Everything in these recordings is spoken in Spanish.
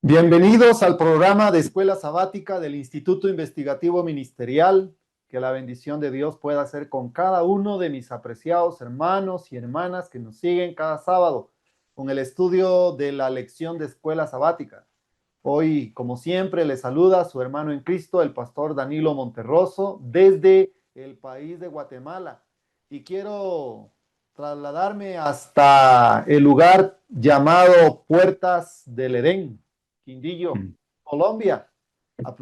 Bienvenidos al programa de Escuela Sabática del Instituto Investigativo Ministerial. Que la bendición de Dios pueda ser con cada uno de mis apreciados hermanos y hermanas que nos siguen cada sábado con el estudio de la lección de Escuela Sabática. Hoy, como siempre, le saluda su hermano en Cristo, el pastor Danilo Monterroso, desde el país de Guatemala. Y quiero trasladarme hasta el lugar llamado Puertas del Edén, Quindío, Colombia,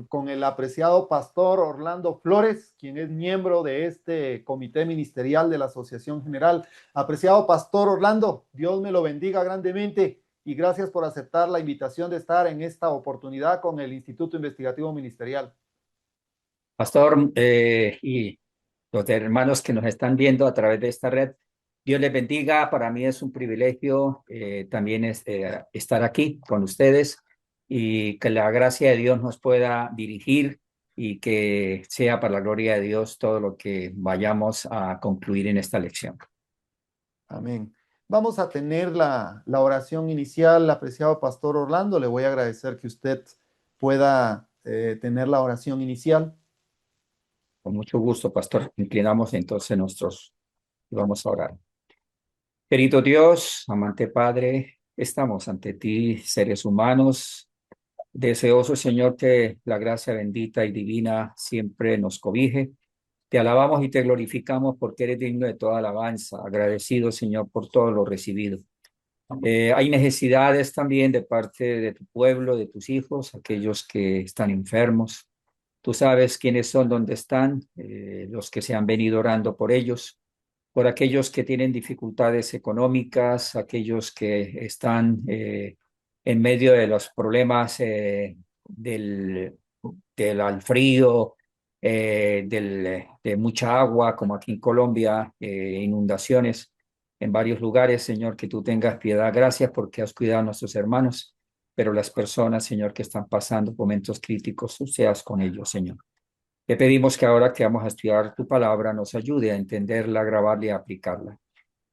con el apreciado pastor Orlando Flores, quien es miembro de este comité ministerial de la Asociación General. Apreciado pastor Orlando, Dios me lo bendiga grandemente y gracias por aceptar la invitación de estar en esta oportunidad con el Instituto Investigativo Ministerial. Pastor, y los hermanos que nos están viendo a través de esta red, Dios les bendiga. Para mí es un privilegio también estar aquí con ustedes y que la gracia de Dios nos pueda dirigir y que sea para la gloria de Dios todo lo que vayamos a concluir en esta lección. Amén. Vamos a tener la oración inicial, apreciado pastor Orlando. Le voy a agradecer que usted pueda tener la oración inicial. Con mucho gusto, pastor. Inclinamos entonces y vamos a orar. Querido Dios, amante Padre, estamos ante ti, seres humanos, deseoso, Señor, que la gracia bendita y divina siempre nos cobije. Te alabamos y te glorificamos porque eres digno de toda alabanza. Agradecido, Señor, por todo lo recibido. Hay necesidades también de parte de tu pueblo, de tus hijos, aquellos que están enfermos. Tú sabes quiénes son, dónde están, los que se han venido orando por ellos, por aquellos que tienen dificultades económicas, aquellos que están en medio de los problemas del frío, de mucha agua, como aquí en Colombia, inundaciones en varios lugares. Señor, que tú tengas piedad. Gracias porque has cuidado a nuestros hermanos, pero las personas, Señor, que están pasando momentos críticos, tú seas con ellos, Señor. Te pedimos que ahora que vamos a estudiar tu palabra nos ayude a entenderla, a grabarla y a aplicarla.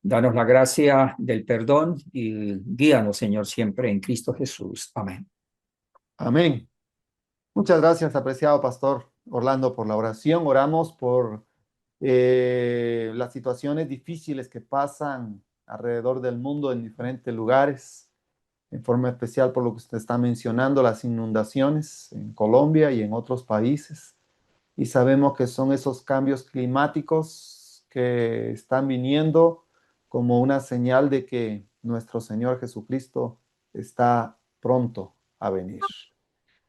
Danos la gracia del perdón y guíanos, Señor, siempre en Cristo Jesús. Amén. Amén. Muchas gracias, apreciado pastor Orlando, por la oración. Oramos por las situaciones difíciles que pasan alrededor del mundo en diferentes lugares, en forma especial por lo que usted está mencionando, las inundaciones en Colombia y en otros países. Y sabemos que son esos cambios climáticos que están viniendo como una señal de que nuestro Señor Jesucristo está pronto a venir.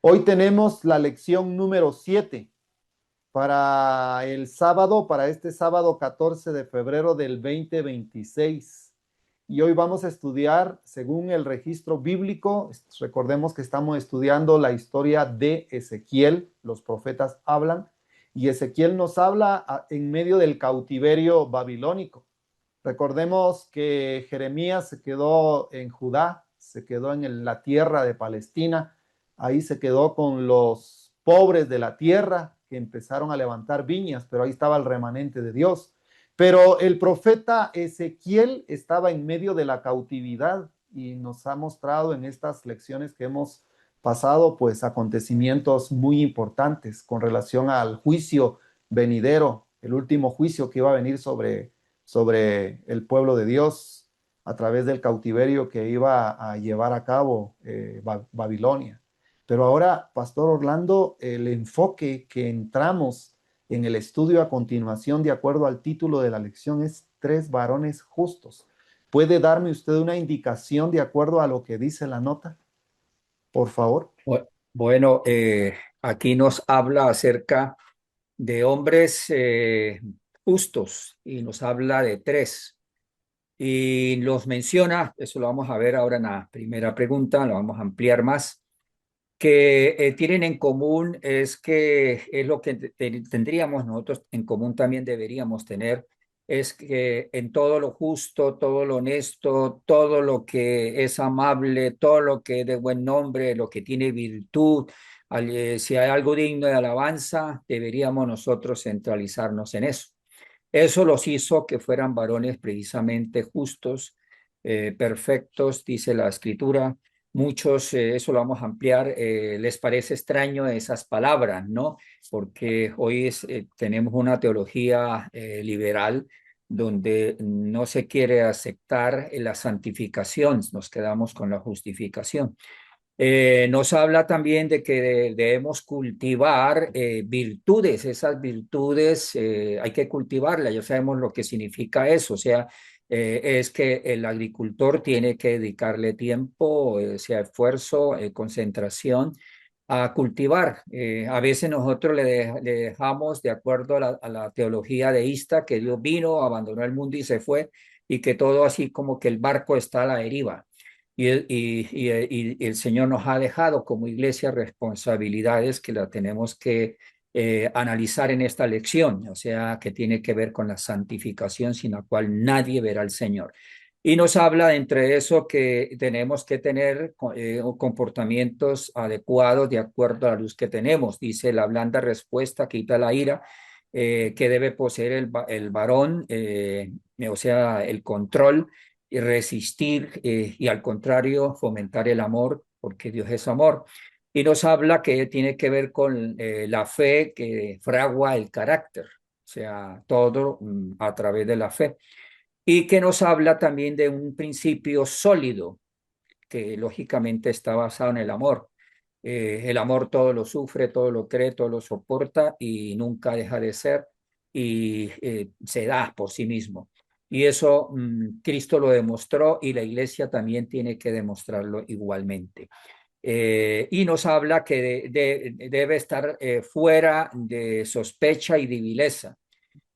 Hoy tenemos la lección número 7 para el sábado, para este sábado 14 de febrero del 2026. Y hoy vamos a estudiar, según el registro bíblico, recordemos que estamos estudiando la historia de Ezequiel, los profetas hablan, y Ezequiel nos habla en medio del cautiverio babilónico. Recordemos que Jeremías se quedó en Judá, se quedó en la tierra de Palestina, ahí se quedó con los pobres de la tierra que empezaron a levantar viñas, pero ahí estaba el remanente de Dios. Pero el profeta Ezequiel estaba en medio de la cautividad y nos ha mostrado en estas lecciones que hemos pasado, pues acontecimientos muy importantes con relación al juicio venidero, el último juicio que iba a venir sobre el pueblo de Dios a través del cautiverio que iba a llevar a cabo Babilonia. Pero ahora, Pastor Orlando, el enfoque que entramos en el estudio a continuación, de acuerdo al título de la lección, es tres varones justos. ¿Puede darme usted una indicación de acuerdo a lo que dice la nota? Por favor. Bueno, aquí nos habla acerca de hombres justos y nos habla de tres. Y los menciona, eso lo vamos a ver ahora en la primera pregunta, lo vamos a ampliar más, que tienen en común es que es lo que tendríamos nosotros en común, también deberíamos tener, es que en todo lo justo, todo lo honesto, todo lo que es amable, todo lo que es de buen nombre, lo que tiene virtud, si hay algo digno de alabanza, deberíamos nosotros centralizarnos en eso. Eso los hizo que fueran varones precisamente justos, perfectos, dice la escritura. Muchos, eso lo vamos a ampliar, les parece extraño esas palabras, ¿no? Porque hoy tenemos una teología liberal donde no se quiere aceptar la santificación, nos quedamos con la justificación. Nos habla también de que debemos cultivar virtudes, esas virtudes hay que cultivarlas, ya sabemos lo que significa eso, o sea, es que el agricultor tiene que dedicarle tiempo, sea esfuerzo, concentración a cultivar. A veces nosotros le dejamos, de acuerdo a la teología deísta, que Dios vino, abandonó el mundo y se fue, y que todo así como que el barco está a la deriva. Y el Señor nos ha dejado como iglesia responsabilidades que la tenemos que analizar en esta lección, o sea, que tiene que ver con la santificación sin la cual nadie verá al Señor. Y nos habla entre eso que tenemos que tener comportamientos adecuados de acuerdo a la luz que tenemos. Dice, la blanda respuesta quita la ira, que debe poseer el varón, o sea, el control y resistir y al contrario fomentar el amor, porque Dios es amor. Y nos habla que tiene que ver con la fe que fragua el carácter, o sea, todo a través de la fe. Y que nos habla también de un principio sólido, que lógicamente está basado en el amor. El amor todo lo sufre, todo lo cree, todo lo soporta y nunca deja de ser y se da por sí mismo. Y eso Cristo lo demostró y la iglesia también tiene que demostrarlo igualmente. Y nos habla que debe estar fuera de sospecha y de vileza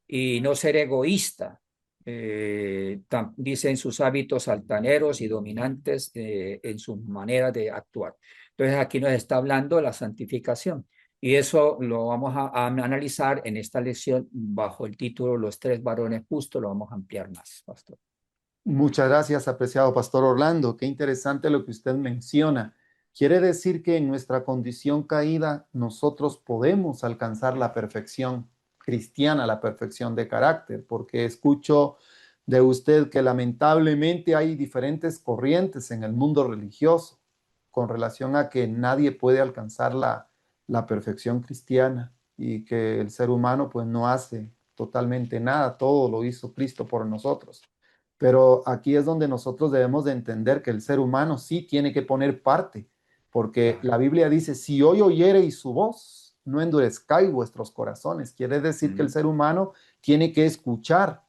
y no ser egoísta. Dice en sus hábitos altaneros y dominantes en su manera de actuar. Entonces aquí nos está hablando de la santificación y eso lo vamos a analizar en esta lección bajo el título Los tres varones justos, lo vamos a ampliar más, pastor. Muchas gracias, apreciado Pastor Orlando. Qué interesante lo que usted menciona. Quiere decir que en nuestra condición caída nosotros podemos alcanzar la perfección cristiana, la perfección de carácter, porque escucho de usted que lamentablemente hay diferentes corrientes en el mundo religioso con relación a que nadie puede alcanzar la perfección cristiana y que el ser humano pues no hace totalmente nada, todo lo hizo Cristo por nosotros. Pero aquí es donde nosotros debemos de entender que el ser humano sí tiene que poner parte, porque Claro. la Biblia dice, si hoy oyereis su voz, no endurezcáis vuestros corazones. Quiere decir que el Mm. ser humano tiene que escuchar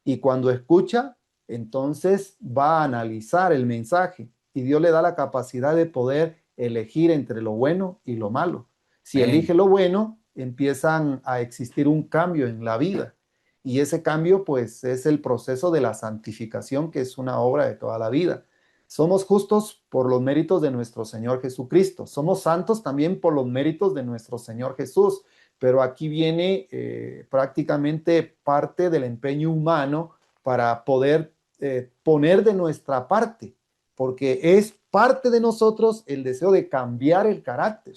y cuando escucha, entonces va a analizar el mensaje y Dios le da la capacidad de poder elegir entre lo bueno y lo malo. Si elige Amén. lo bueno, empiezan a existir un cambio en la vida. Y ese cambio, pues, es el proceso de la santificación, que es una obra de toda la vida. Somos justos por los méritos de nuestro Señor Jesucristo. Somos santos también por los méritos de nuestro Señor Jesús. Pero aquí viene prácticamente parte del empeño humano para poder poner de nuestra parte, porque es parte de nosotros el deseo de cambiar el carácter.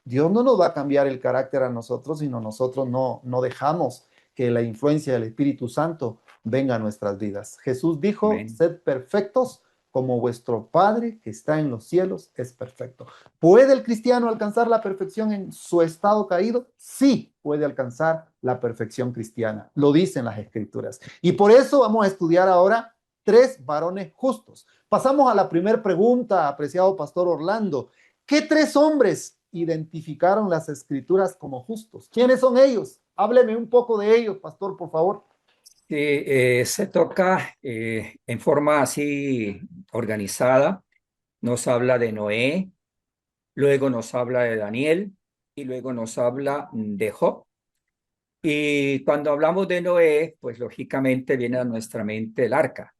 Dios no nos va a cambiar el carácter a nosotros, sino nosotros no dejamos que la influencia del Espíritu Santo venga a nuestras vidas. Jesús dijo, Amén. sed perfectos como vuestro Padre que está en los cielos es perfecto. ¿Puede el cristiano alcanzar la perfección en su estado caído? Sí, puede alcanzar la perfección cristiana. Lo dicen las escrituras. Y por eso vamos a estudiar ahora tres varones justos. Pasamos a la primera pregunta, apreciado pastor Orlando. ¿Qué tres hombres identificaron las escrituras como justos? ¿Quiénes son ellos? Hábleme un poco de ellos, pastor, por favor. Se toca en forma así organizada. Nos habla de Noé, luego nos habla de Daniel y luego nos habla de Job. Y cuando hablamos de Noé, pues lógicamente viene a nuestra mente el arca.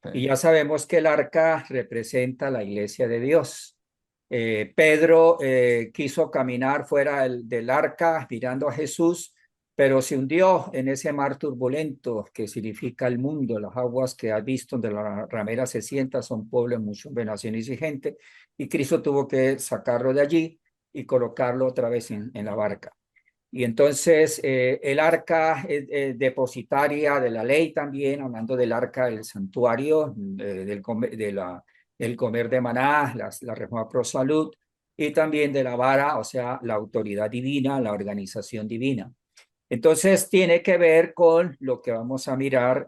Sí, Y ya sabemos que el arca representa la iglesia de Dios. Pedro quiso caminar fuera del arca mirando a Jesús, pero se hundió en ese mar turbulento que significa el mundo. Las aguas que has visto donde la ramera se sienta son pueblos, muchos de naciones y gente, y Cristo tuvo que sacarlo de allí y colocarlo otra vez en la barca. Y entonces el arca es depositaria de la ley también, hablando del arca del santuario, del comer de maná, la reforma pro salud, y también de la vara, o sea, la autoridad divina, la organización divina. Entonces tiene que ver con lo que vamos a mirar,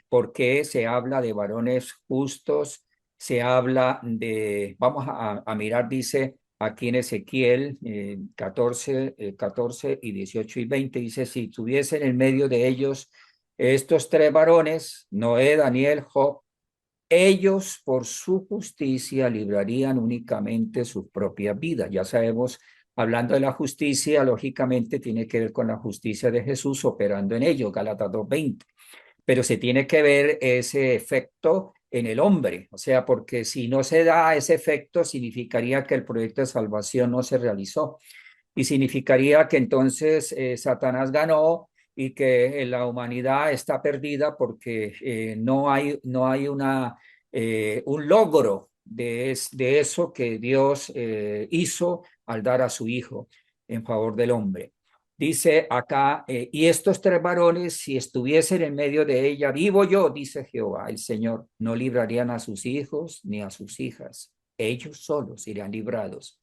por qué se habla de varones justos, se habla de, vamos a mirar, dice aquí en Ezequiel 14 y 18 y 20, dice, si tuviesen en medio de ellos estos tres varones, Noé, Daniel, Job, ellos por su justicia librarían únicamente sus propias vidas. Ya sabemos, hablando de la justicia, lógicamente tiene que ver con la justicia de Jesús operando en ellos, Gálatas 2:20. Pero se tiene que ver ese efecto en el hombre, o sea, porque si no se da ese efecto, significaría que el proyecto de salvación no se realizó y significaría que entonces Satanás ganó y que la humanidad está perdida porque no hay un logro de eso que Dios hizo al dar a su Hijo en favor del hombre. Dice acá, y estos tres varones, si estuviesen en medio de ella, vivo yo, dice Jehová, el Señor, no librarían a sus hijos ni a sus hijas. Ellos solos irán librados.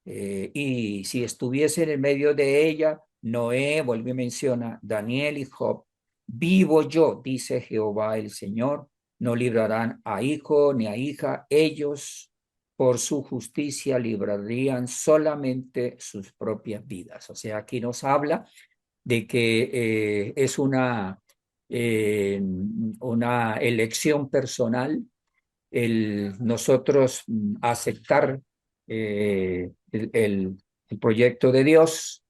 Y si estuviesen en medio de ella, Noé, vuelve y menciona, Daniel y Job, vivo yo, dice Jehová el Señor, no librarán a hijo ni a hija, ellos por su justicia librarían solamente sus propias vidas. O sea, aquí nos habla de que es una elección personal nosotros aceptar el proyecto de Dios,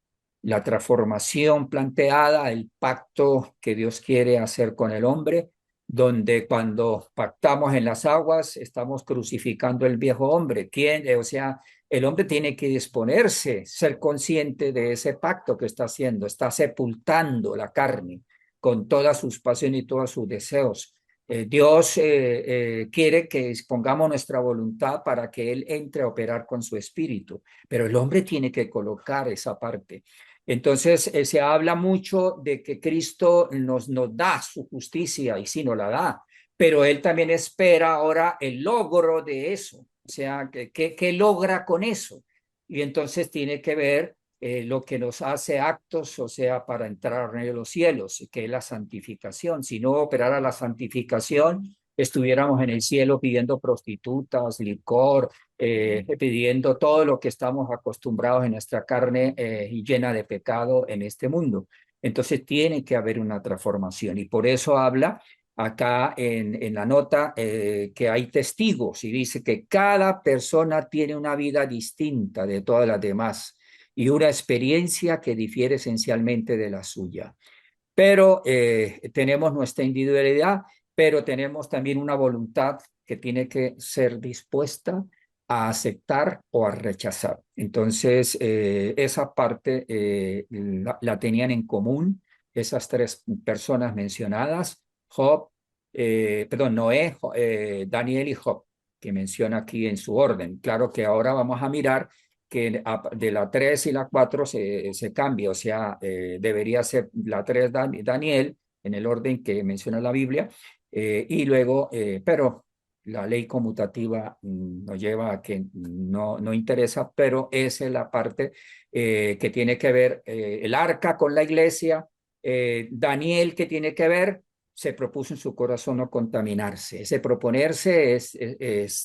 la transformación planteada, el pacto que Dios quiere hacer con el hombre, donde cuando pactamos en las aguas estamos crucificando el viejo hombre. ¿Quién? O sea, el hombre tiene que disponerse, ser consciente de ese pacto que está haciendo, está sepultando la carne con todas sus pasiones y todos sus deseos. Dios quiere que pongamos nuestra voluntad para que Él entre a operar con su espíritu, pero el hombre tiene que colocar esa parte. Entonces, se habla mucho de que Cristo nos da su justicia y sí nos la da, pero Él también espera ahora el logro de eso, o sea, ¿qué logra con eso? Y entonces tiene que ver lo que nos hace actos, o sea, para entrar al reino de los cielos, que es la santificación. Si no operara la santificación, estuviéramos en el cielo pidiendo prostitutas, licor, pidiendo todo lo que estamos acostumbrados en nuestra carne y llena de pecado en este mundo. Entonces tiene que haber una transformación y por eso habla acá en la nota que hay testigos y dice que cada persona tiene una vida distinta de todas las demás y una experiencia que difiere esencialmente de la suya. Pero tenemos nuestra individualidad, pero tenemos también una voluntad que tiene que ser dispuesta a aceptar o a rechazar. Entonces, esa parte la tenían en común esas tres personas mencionadas, Job, perdón, Noé, Daniel y Job, que menciona aquí en su orden. Claro que ahora vamos a mirar que de la 3 y la 4 se cambia, o sea, debería ser la 3 Daniel, en el orden que menciona la Biblia, y luego, pero la ley conmutativa nos lleva a que no interesa, pero esa es la parte que tiene que ver el arca con la iglesia, Daniel que tiene que ver se propuso en su corazón no contaminarse. Ese proponerse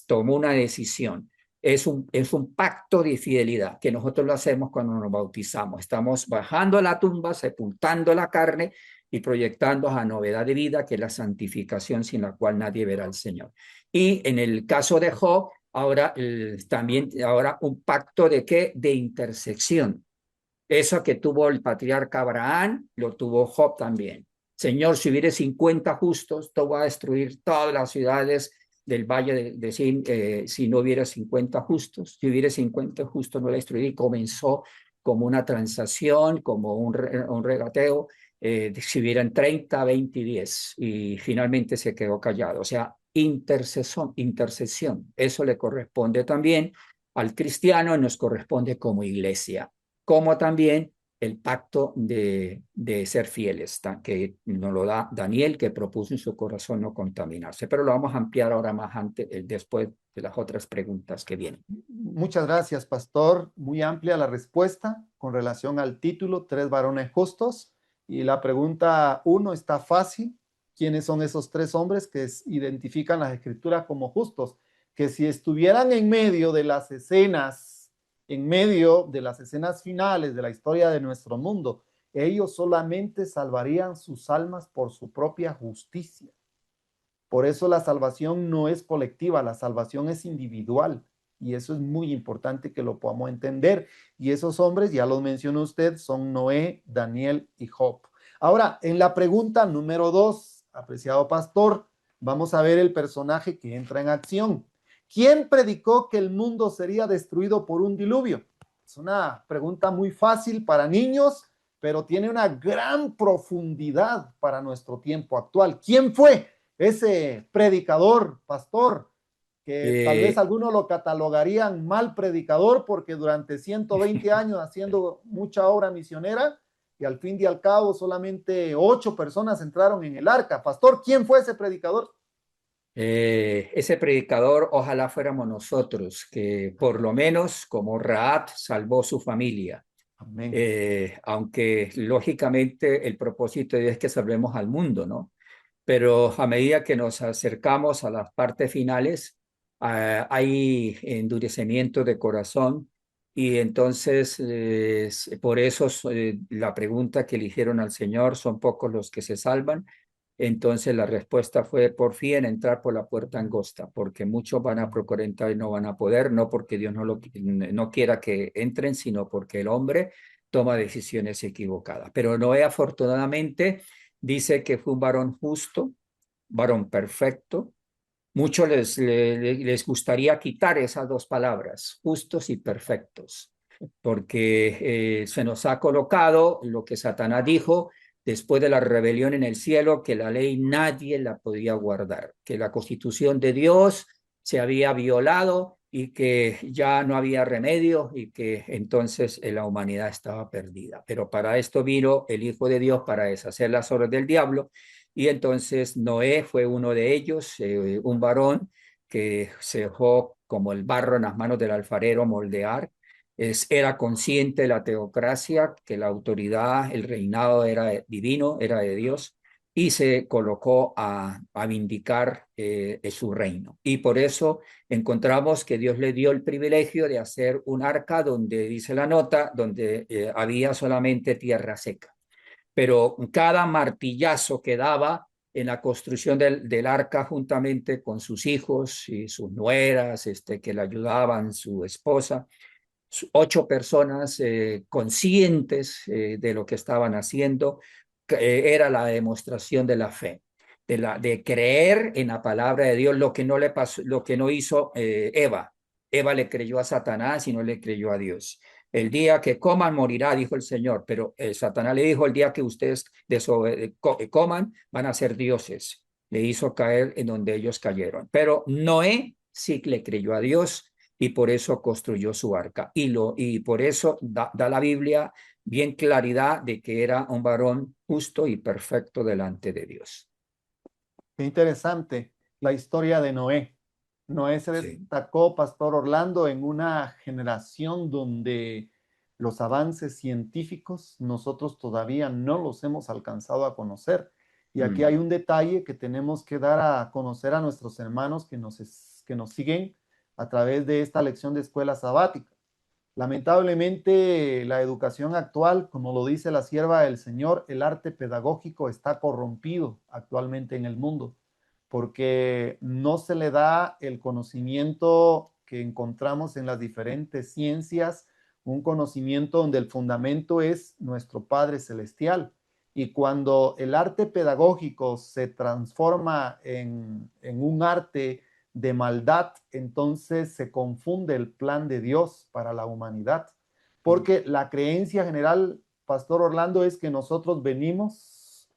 tomó una decisión. Es un pacto de fidelidad que nosotros lo hacemos cuando nos bautizamos. Estamos bajando a la tumba, sepultando la carne y proyectando a novedad de vida, que es la santificación sin la cual nadie verá al Señor. Y en el caso de Job, ahora también ahora un pacto de qué? De intersección. Eso que tuvo el patriarca Abraham, lo tuvo Job también. Señor, si hubiere 50 justos, te voy a destruir todas las ciudades del valle de Sin, si no hubiera 50 justos, si hubiera 50 justos no la destruiría, y comenzó como una transacción, como un regateo, si hubieran 30, 20 y 10, y finalmente se quedó callado. O sea, intercesión, eso le corresponde también al cristiano y nos corresponde como iglesia, como también el pacto de ser fieles, que nos lo da Daniel, que propuso en su corazón no contaminarse. Pero lo vamos a ampliar ahora más antes, después de las otras preguntas que vienen. Muchas gracias, pastor. Muy amplia la respuesta con relación al título, tres varones justos. Y la pregunta uno está fácil. ¿Quiénes son esos tres hombres que identifican las escrituras como justos? Que si estuvieran en medio de las escenas finales de la historia de nuestro mundo, ellos solamente salvarían sus almas por su propia justicia. Por eso la salvación no es colectiva, la salvación es individual. Y eso es muy importante que lo podamos entender. Y esos hombres, ya los mencionó usted, son Noé, Daniel y Job. Ahora, en la pregunta número 2, apreciado pastor, vamos a ver el personaje que entra en acción. ¿Quién predicó que el mundo sería destruido por un diluvio? Es una pregunta muy fácil para niños, pero tiene una gran profundidad para nuestro tiempo actual. ¿Quién fue ese predicador, pastor, que tal vez Eh, algunos lo catalogarían mal predicador porque durante 120 años haciendo mucha obra misionera y al fin y al cabo solamente 8 personas entraron en el arca? Pastor, ¿quién fue ese predicador? ese predicador, ojalá fuéramos nosotros, que por lo menos como Raab salvó su familia. Amén. Aunque lógicamente el propósito de Dios es que salvemos al mundo, ¿no? Pero a medida que nos acercamos a las partes finales, hay endurecimiento de corazón, y entonces por eso la pregunta que eligieron al Señor, son pocos los que se salvan. Entonces la respuesta fue: por fin entrar por la puerta angosta, porque muchos van a procurar entrar y no van a poder, no porque Dios no quiera que entren, sino porque el hombre toma decisiones equivocadas. Pero Noé, afortunadamente, dice que fue un varón justo, varón perfecto. Muchos les gustaría quitar esas dos palabras, justos y perfectos, porque se nos ha colocado lo que Satanás dijo después de la rebelión en el cielo, que la ley nadie la podía guardar, que la constitución de Dios se había violado y que ya no había remedio, y que entonces la humanidad estaba perdida. Pero para esto vino el Hijo de Dios, para deshacer las obras del diablo, y entonces Noé fue uno de ellos, un varón que se dejó como el barro en las manos del alfarero moldear. Era consciente de la teocracia, que la autoridad, el reinado era divino, era de Dios, y se colocó a vindicar su reino. Y por eso encontramos que Dios le dio el privilegio de hacer un arca donde, dice la nota, donde había solamente tierra seca. Pero cada martillazo que daba en la construcción del arca, juntamente con sus hijos y sus nueras, que le ayudaban, su esposa, 8 personas conscientes de lo que estaban haciendo, era la demostración de la fe, de creer en la palabra de Dios, lo que no le pasó, lo que no hizo Eva. Eva le creyó a Satanás y no le creyó a Dios. El día que coman morirá, dijo el Señor, pero Satanás le dijo: el día que ustedes coman, van a ser dioses. Le hizo caer en donde ellos cayeron. Pero Noé sí le creyó a Dios, y por eso construyó su arca. Y por eso da la Biblia bien claridad de que era un varón justo y perfecto delante de Dios. Qué interesante la historia de Noé. Noé se Sí. destacó, Pastor Orlando, en una generación donde los avances científicos nosotros todavía no los hemos alcanzado a conocer. Y aquí Mm. hay un detalle que tenemos que dar a conocer a nuestros hermanos que nos siguen a través de esta lección de escuela sabática. Lamentablemente, la educación actual, como lo dice la sierva del Señor, el arte pedagógico está corrompido actualmente en el mundo, porque no se le da el conocimiento que encontramos en las diferentes ciencias, un conocimiento donde el fundamento es nuestro Padre Celestial. Y cuando el arte pedagógico se transforma en un arte de maldad, entonces se confunde el plan de Dios para la humanidad. Porque la creencia general, Pastor Orlando, es que nosotros venimos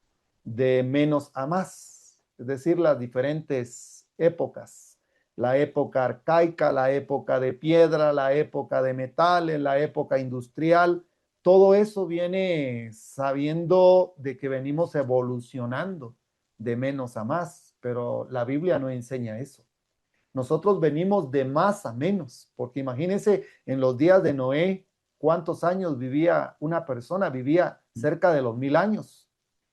de menos a más, es decir, las diferentes épocas, la época arcaica, la época de piedra, la época de metales, la época industrial, todo eso viene sabiendo de que venimos evolucionando de menos a más, pero la Biblia no enseña eso. Nosotros venimos de más a menos, porque imagínense en los días de Noé, cuántos años vivía una persona, vivía cerca de los 1000 años.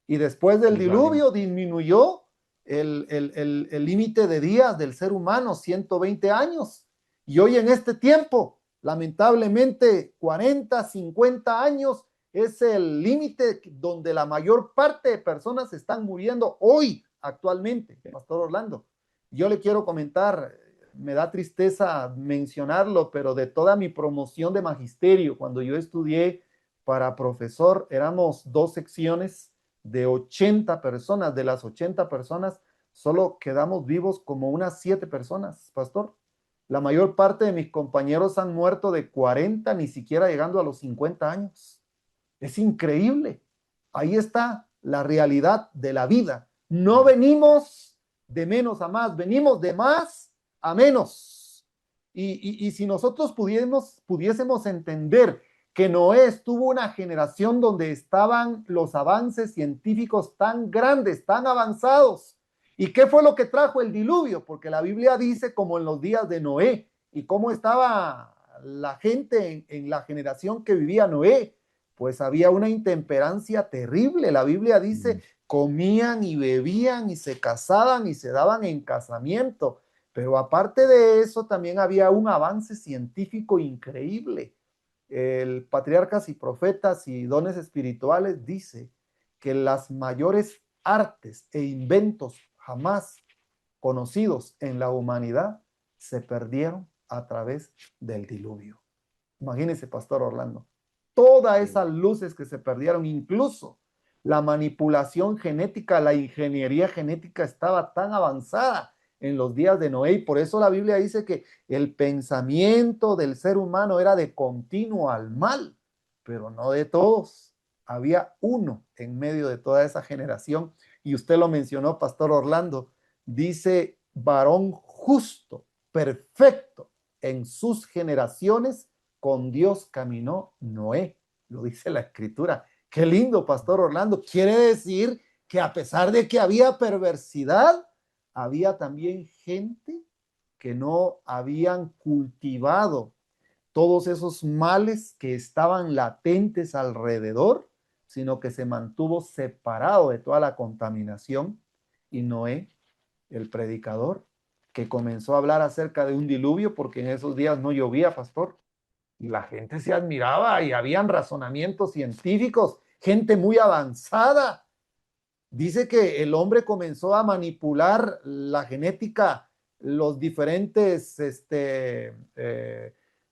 Y después del diluvio disminuyó el límite de días del ser humano, 120 años. Y hoy en este tiempo, lamentablemente, 40, 50 años es el límite donde la mayor parte de personas están muriendo hoy, actualmente, Pastor Orlando. Yo le quiero comentar, me da tristeza mencionarlo, pero de toda mi promoción de magisterio, cuando yo estudié para profesor, éramos 2 secciones de 80 personas. De las 80 personas, solo quedamos vivos como unas 7 personas, pastor. La mayor parte de mis compañeros han muerto de 40, ni siquiera llegando a los 50 años. Es increíble. Ahí está la realidad de la vida. No venimos de menos a más, venimos de más a menos. Y si nosotros pudiésemos entender que Noé estuvo una generación donde estaban los avances científicos tan grandes, tan avanzados. ¿Y qué fue lo que trajo el diluvio? Porque la Biblia dice como en los días de Noé y cómo estaba la gente en la generación que vivía Noé. Pues había una intemperancia terrible. La Biblia dice, comían y bebían y se casaban y se daban en casamiento. Pero aparte de eso, también había un avance científico increíble. El Patriarcas y Profetas y Dones Espirituales dice que las mayores artes e inventos jamás conocidos en la humanidad se perdieron a través del diluvio. Imagínense, Pastor Orlando, todas esas luces que se perdieron, incluso la manipulación genética, la ingeniería genética estaba tan avanzada en los días de Noé, y por eso la Biblia dice que el pensamiento del ser humano era de continuo al mal, pero no de todos. Había uno en medio de toda esa generación, y usted lo mencionó, Pastor Orlando, dice varón justo, perfecto en sus generaciones, con Dios caminó Noé, lo dice la escritura. Qué lindo, Pastor Orlando. Quiere decir que a pesar de que había perversidad, había también gente que no habían cultivado todos esos males que estaban latentes alrededor, sino que se mantuvo separado de toda la contaminación. Y Noé, el predicador, que comenzó a hablar acerca de un diluvio, porque en esos días no llovía, pastor, y la gente se admiraba y habían razonamientos científicos, gente muy avanzada. Dice que el hombre comenzó a manipular la genética, los diferentes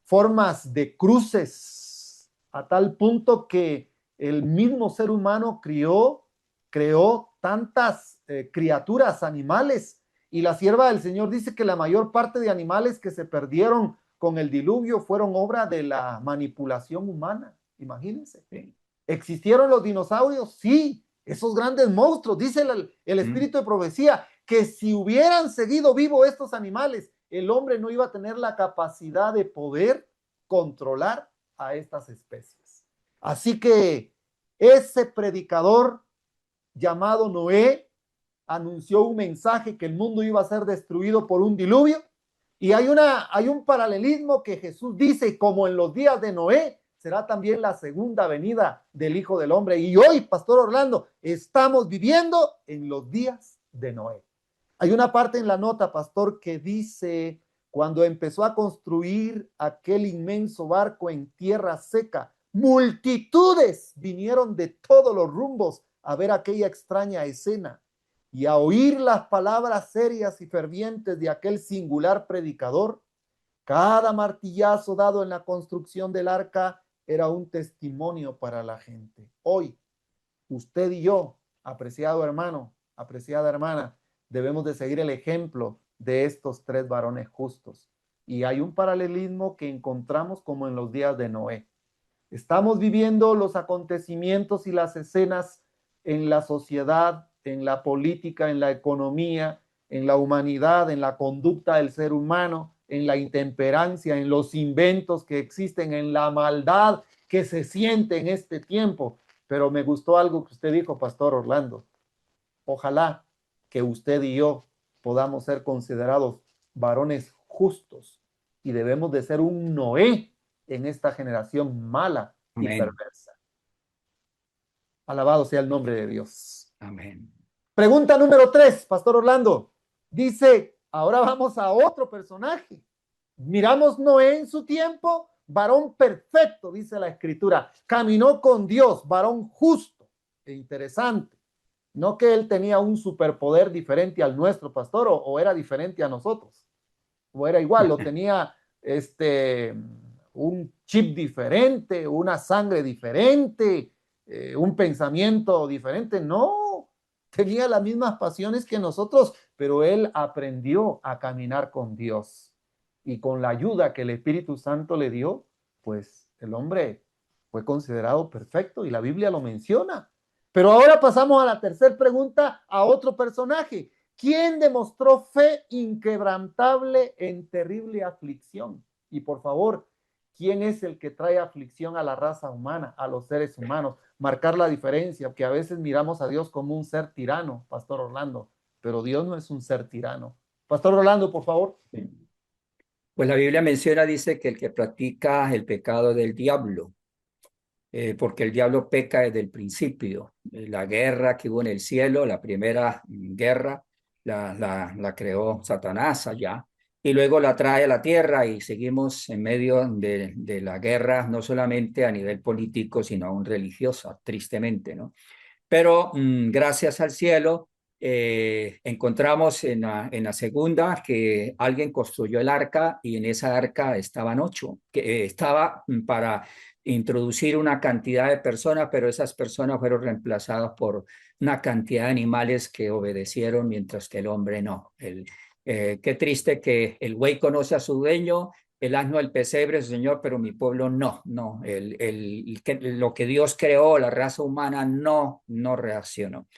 formas de cruces, a tal punto que el mismo ser humano creó tantas criaturas, animales, y la sierva del Señor dice que la mayor parte de animales que se perdieron con el diluvio fueron obra de la manipulación humana. Imagínense. Sí. ¿Existieron los dinosaurios? Sí, esos grandes monstruos. Dice el espíritu de profecía que si hubieran seguido vivos estos animales, el hombre no iba a tener la capacidad de poder controlar a estas especies. Así que ese predicador llamado Noé anunció un mensaje que el mundo iba a ser destruido por un diluvio. Y hay un paralelismo que Jesús dice, como en los días de Noé, será también la segunda venida del Hijo del Hombre. Y hoy, Pastor Orlando, estamos viviendo en los días de Noé. Hay una parte en la nota, pastor, que dice, cuando empezó a construir aquel inmenso barco en tierra seca, multitudes vinieron de todos los rumbos a ver aquella extraña escena y a oír las palabras serias y fervientes de aquel singular predicador. Cada martillazo dado en la construcción del arca era un testimonio para la gente. Hoy, usted y yo, apreciado hermano, apreciada hermana, debemos de seguir el ejemplo de estos tres varones justos. Y hay un paralelismo que encontramos como en los días de Noé. Estamos viviendo los acontecimientos y las escenas en la sociedad, en la política, en la economía, en la humanidad, en la conducta del ser humano, en la intemperancia, en los inventos que existen, en la maldad que se siente en este tiempo. Pero me gustó algo que usted dijo, Pastor Orlando. Ojalá que usted y yo podamos ser considerados varones justos y debemos de ser un Noé en esta generación mala y Amén. perversa. Alabado sea el nombre de Dios. Amén. Pregunta número 3, Pastor Orlando. Dice, ahora vamos a otro personaje. Miramos Noé en su tiempo, varón perfecto, dice la escritura. Caminó con Dios, varón justo e interesante. No que él tenía un superpoder diferente al nuestro, pastor, o era diferente a nosotros, o era igual, o tenía un chip diferente, una sangre diferente, un pensamiento diferente. No, tenía las mismas pasiones que nosotros, pero él aprendió a caminar con Dios. Y con la ayuda que el Espíritu Santo le dio, pues el hombre fue considerado perfecto y la Biblia lo menciona. Pero ahora pasamos a la tercera pregunta, a otro personaje. ¿Quién demostró fe inquebrantable en terrible aflicción? Y por favor, ¿quién es el que trae aflicción a la raza humana, a los seres humanos? Marcar la diferencia, que a veces miramos a Dios como un ser tirano, Pastor Orlando, pero Dios no es un ser tirano. Pastor Orlando, por favor. Pues la Biblia menciona, dice que el que practica el pecado del diablo, porque el diablo peca desde el principio. La guerra que hubo en el cielo, la primera guerra, la creó Satanás allá, y luego la trae a la tierra y seguimos en medio de la guerra, no solamente a nivel político, sino aún religiosa, tristemente, ¿no? Pero gracias al cielo, encontramos en la segunda que alguien construyó el arca y en esa arca estaban 8, que estaba para introducir una cantidad de personas, pero esas personas fueron reemplazadas por una cantidad de animales que obedecieron mientras que el hombre no. Qué triste que el buey conoce a su dueño, el asno el pesebre, señor, pero mi pueblo no, no. Lo que Dios creó, la raza humana, no reaccionó.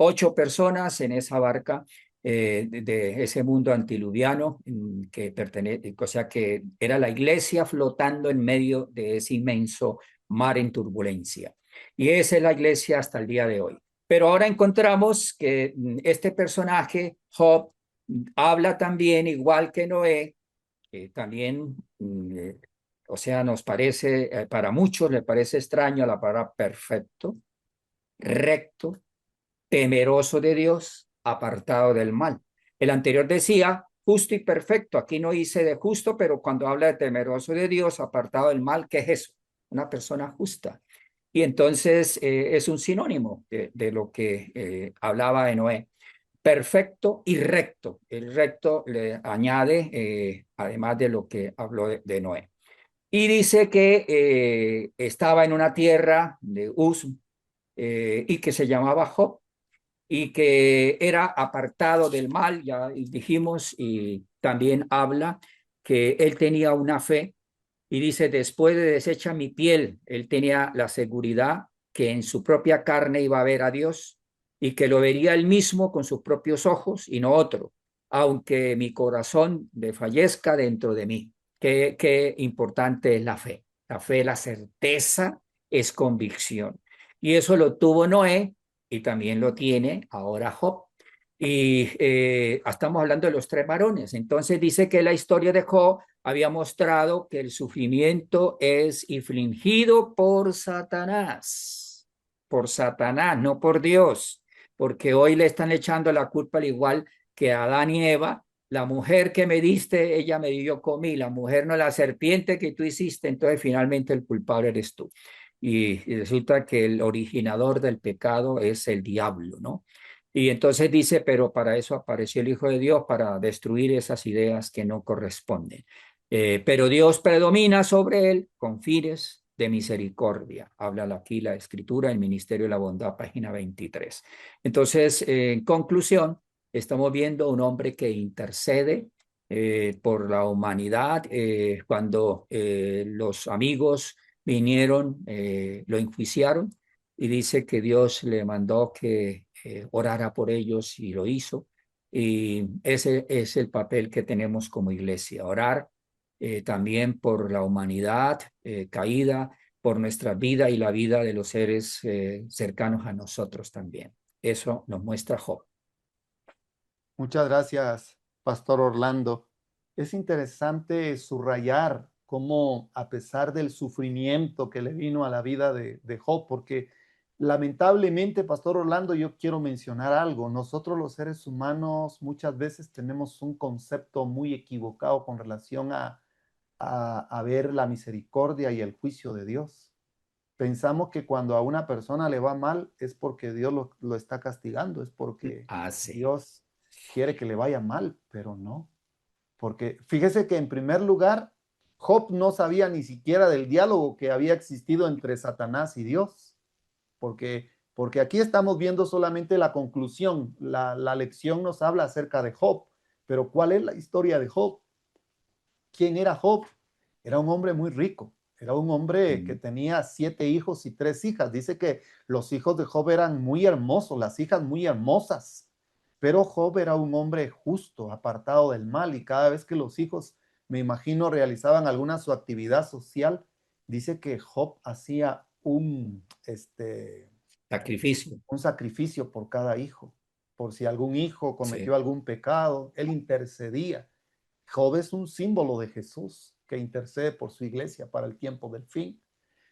8 personas en esa barca de ese mundo antiluviano que pertenece, o sea, que era la iglesia flotando en medio de ese inmenso mar en turbulencia. Y esa es la iglesia hasta el día de hoy. Pero ahora encontramos que este personaje, Job, habla también, igual que Noé, también, o sea, nos parece, para muchos le parece extraño la palabra perfecto, recto, temeroso de Dios, apartado del mal. El anterior decía justo y perfecto. Aquí no dice de justo, pero cuando habla de temeroso de Dios, apartado del mal, ¿qué es eso? Una persona justa. Y entonces es un sinónimo de lo que hablaba de Noé. Perfecto y recto. El recto le añade, además de lo que habló de Noé. Y dice que estaba en una tierra de Uz y que se llamaba Job y que era apartado del mal, ya dijimos, y también habla que él tenía una fe y dice, después de deshecha mi piel, él tenía la seguridad que en su propia carne iba a ver a Dios y que lo vería él mismo con sus propios ojos y no otro, aunque mi corazón desfallezca dentro de mí. Qué importante es la fe. La fe, la certeza, es convicción. Y eso lo tuvo Noé y también lo tiene ahora Job. Y estamos hablando de los 3 varones. Entonces dice que la historia de Job había mostrado que el sufrimiento es infligido por Satanás, no por Dios, porque hoy le están echando la culpa al igual que a Adán y Eva. La mujer que me diste, ella me dio, yo comí, la mujer no, la serpiente que tú hiciste, entonces finalmente el culpable eres tú. Y resulta que el originador del pecado es el diablo, ¿no? Y entonces dice, pero para eso apareció el Hijo de Dios, para destruir esas ideas que no corresponden. Pero Dios predomina sobre él con fines de misericordia. Habla aquí la Escritura, el Ministerio de la Bondad, página 23. Entonces, en conclusión, estamos viendo un hombre que intercede por la humanidad. Cuando los amigos vinieron, lo enjuiciaron y dice que Dios le mandó que orara por ellos y lo hizo. Y ese es el papel que tenemos como iglesia, orar también por la humanidad caída, por nuestra vida y la vida de los seres cercanos a nosotros también. Eso nos muestra Job. Muchas gracias, Pastor Orlando. Es interesante subrayar cómo, a pesar del sufrimiento que le vino a la vida de Job, porque lamentablemente, Pastor Orlando, yo quiero mencionar algo. Nosotros los seres humanos muchas veces tenemos un concepto muy equivocado con relación a ver la misericordia y el juicio de Dios. Pensamos que cuando a una persona le va mal es porque Dios lo está castigando, es porque Ah, sí. Dios quiere que le vaya mal, pero no. Porque fíjese que en primer lugar, Job no sabía ni siquiera del diálogo que había existido entre Satanás y Dios, porque aquí estamos viendo solamente la conclusión, la lección nos habla acerca de Job, pero ¿cuál es la historia de Job? ¿Quién era Job? Era un hombre muy rico, era un hombre que tenía 7 hijos y 3 hijas. Dice que los hijos de Job eran muy hermosos, las hijas muy hermosas, pero Job era un hombre justo, apartado del mal, y cada vez que los hijos, me imagino, realizaban alguna su actividad social, dice que Job hacía Sacrificio. un sacrificio por cada hijo, por si algún hijo Sí. cometió algún pecado, él intercedía. Job es un símbolo de Jesús que intercede por su iglesia para el tiempo del fin.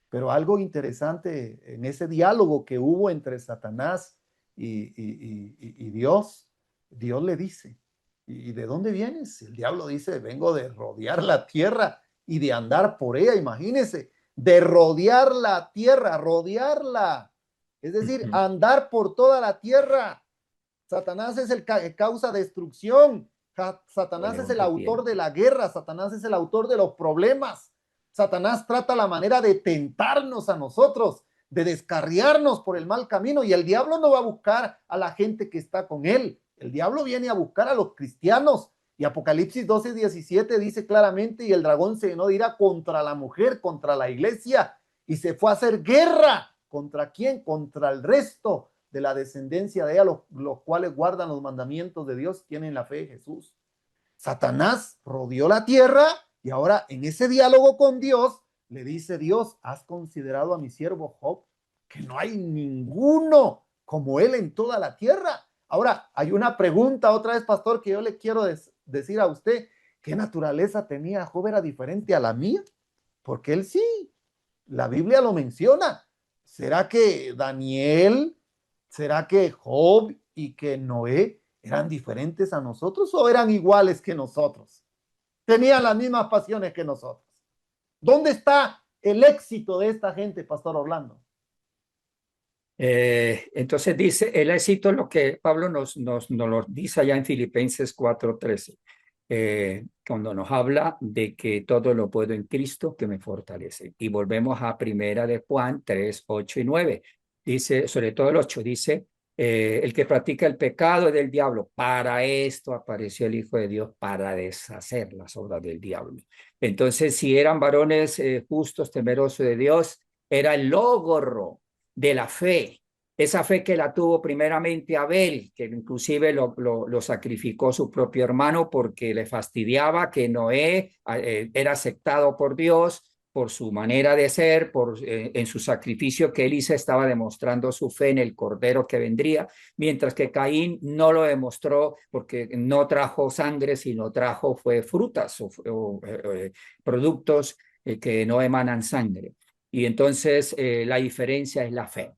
Pero algo interesante en ese diálogo que hubo entre Satanás y Dios, Dios le dice, ¿y de dónde vienes? El diablo dice, vengo de rodear la tierra y de andar por ella, imagínense, de rodear la tierra, rodearla, es decir, andar por toda la tierra. Satanás es el que causa destrucción. Satanás es León el autor rugiente. de la guerra. Satanás es el autor de los problemas. Satanás trata la manera de tentarnos a nosotros, de descarriarnos por el mal camino. Y el diablo no va a buscar a la gente que está con él. El diablo viene a buscar a los cristianos. Y Apocalipsis 12:17 dice claramente, y el dragón se llenó de ira contra la mujer, contra la iglesia, y se fue a hacer guerra. ¿Contra quién? Contra el resto de la descendencia de ella, los cuales guardan los mandamientos de Dios, tienen la fe de Jesús. Satanás rodeó la tierra y ahora en ese diálogo con Dios le dice Dios, ¿has considerado a mi siervo Job? Que no hay ninguno como él en toda la tierra. Ahora, hay una pregunta otra vez, pastor, que yo le quiero decir a usted. ¿Qué naturaleza tenía Job? ¿Era diferente a la mía? Porque él sí, la Biblia lo menciona. ¿Será que Daniel, será que Job y que Noé eran diferentes a nosotros o eran iguales que nosotros? Tenían las mismas pasiones que nosotros. ¿Dónde está el éxito de esta gente, Pastor Orlando? Entonces dice, el éxito, lo que Pablo nos lo dice allá en Filipenses 4:13, cuando nos habla de que todo lo puedo en Cristo que me fortalece. Y volvemos a primera de Juan 3:8 y 9. Dice, sobre todo el 8, dice, el que practica el pecado es del diablo. Para esto apareció el Hijo de Dios, para deshacer las obras del diablo. Entonces, si eran varones justos, temerosos de Dios, era el logro de la fe, esa fe que la tuvo primeramente Abel, que inclusive lo sacrificó su propio hermano porque le fastidiaba que Noé era aceptado por Dios por su manera de ser, en su sacrificio que él hizo, estaba demostrando su fe en el cordero que vendría, mientras que Caín no lo demostró porque no trajo sangre, sino trajo fue frutas o productos que no emanan sangre. Y entonces la diferencia es la fe,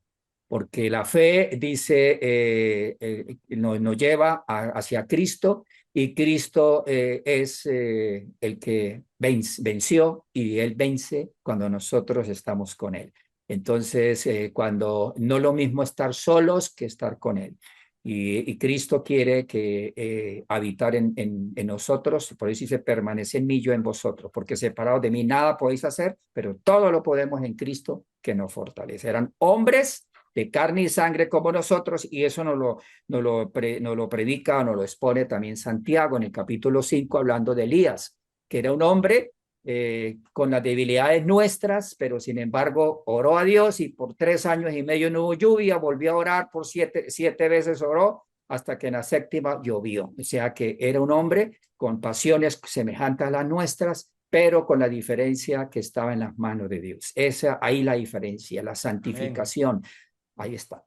porque la fe dice, nos lleva hacia Cristo y Cristo es el que venció y Él vence cuando nosotros estamos con Él. Entonces, cuando no lo mismo estar solos que estar con Él. Y Cristo quiere que habitar en nosotros, por eso dice, permanece en mí, yo en vosotros, porque separados de mí nada podéis hacer, pero todo lo podemos en Cristo que nos fortalece. Eran hombres de carne y sangre como nosotros, y eso nos lo predica o nos lo expone también Santiago en el capítulo 5, hablando de Elías, que era un hombre con las debilidades nuestras, pero sin embargo oró a Dios y por 3 años y medio no hubo lluvia, volvió a orar por siete veces oró hasta que en la séptima llovió. O sea que era un hombre con pasiones semejantes a las nuestras, pero con la diferencia que estaba en las manos de Dios. Esa ahí la diferencia, la Amén. santificación. Ahí está.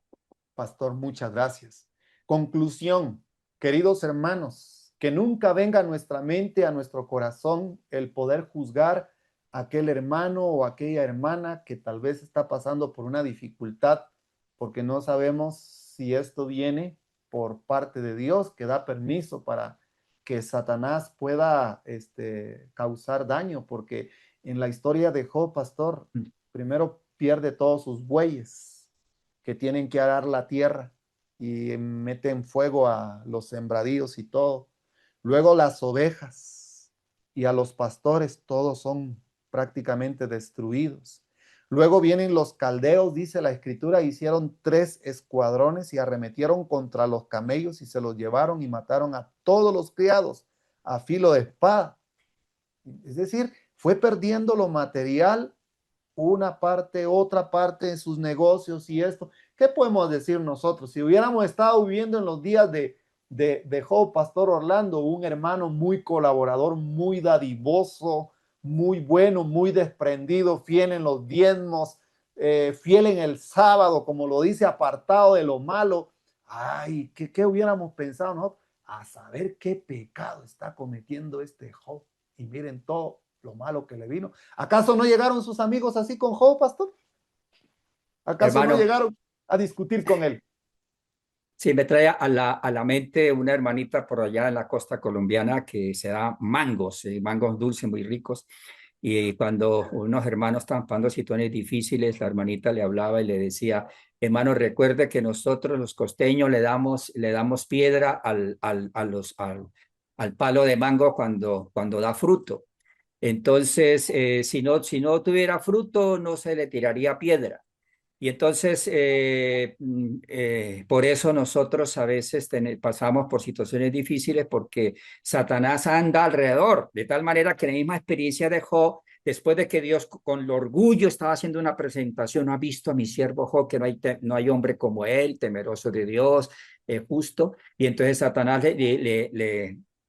Pastor, muchas gracias. Conclusión, queridos hermanos, que nunca venga a nuestra mente, a nuestro corazón, el poder juzgar a aquel hermano o aquella hermana que tal vez está pasando por una dificultad, porque no sabemos si esto viene por parte de Dios, que da permiso para que Satanás pueda causar daño, porque en la historia de Job, pastor, primero pierde todos sus bueyes que tienen que arar la tierra y meten fuego a los sembradíos y todo. Luego las ovejas y a los pastores, todos son prácticamente destruidos. Luego vienen los caldeos, dice la escritura, hicieron 3 escuadrones y arremetieron contra los camellos y se los llevaron y mataron a todos los criados a filo de espada. Es decir, fue perdiendo lo material una parte, otra parte de sus negocios y esto. ¿Qué podemos decir nosotros? Si hubiéramos estado viviendo en los días de Job, Pastor Orlando, un hermano muy colaborador, muy dadivoso, muy bueno, muy desprendido, fiel en los diezmos, fiel en el sábado, como lo dice, apartado de lo malo. Ay, ¿qué hubiéramos pensado nosotros? A saber qué pecado está cometiendo este Job. Y miren todo lo malo que le vino. ¿Acaso no llegaron sus amigos así con Job, pastor? ¿Acaso no Hermano, llegaron a discutir con él? sí, me trae a la mente una hermanita por allá en la costa colombiana que se da mangos, mangos dulces muy ricos. Y cuando unos hermanos estaban pasando situaciones difíciles, la hermanita le hablaba y le decía, hermano, recuerde que nosotros los costeños le damos piedra al palo de mango cuando da fruto. Entonces, si no tuviera fruto, no se le tiraría piedra. Y entonces, por eso nosotros a veces pasamos por situaciones difíciles porque Satanás anda alrededor, de tal manera que la misma experiencia de Job, después de que Dios con el orgullo estaba haciendo una presentación, ha visto a mi siervo Job, que no hay hombre como él, temeroso de Dios, justo, y entonces Satanás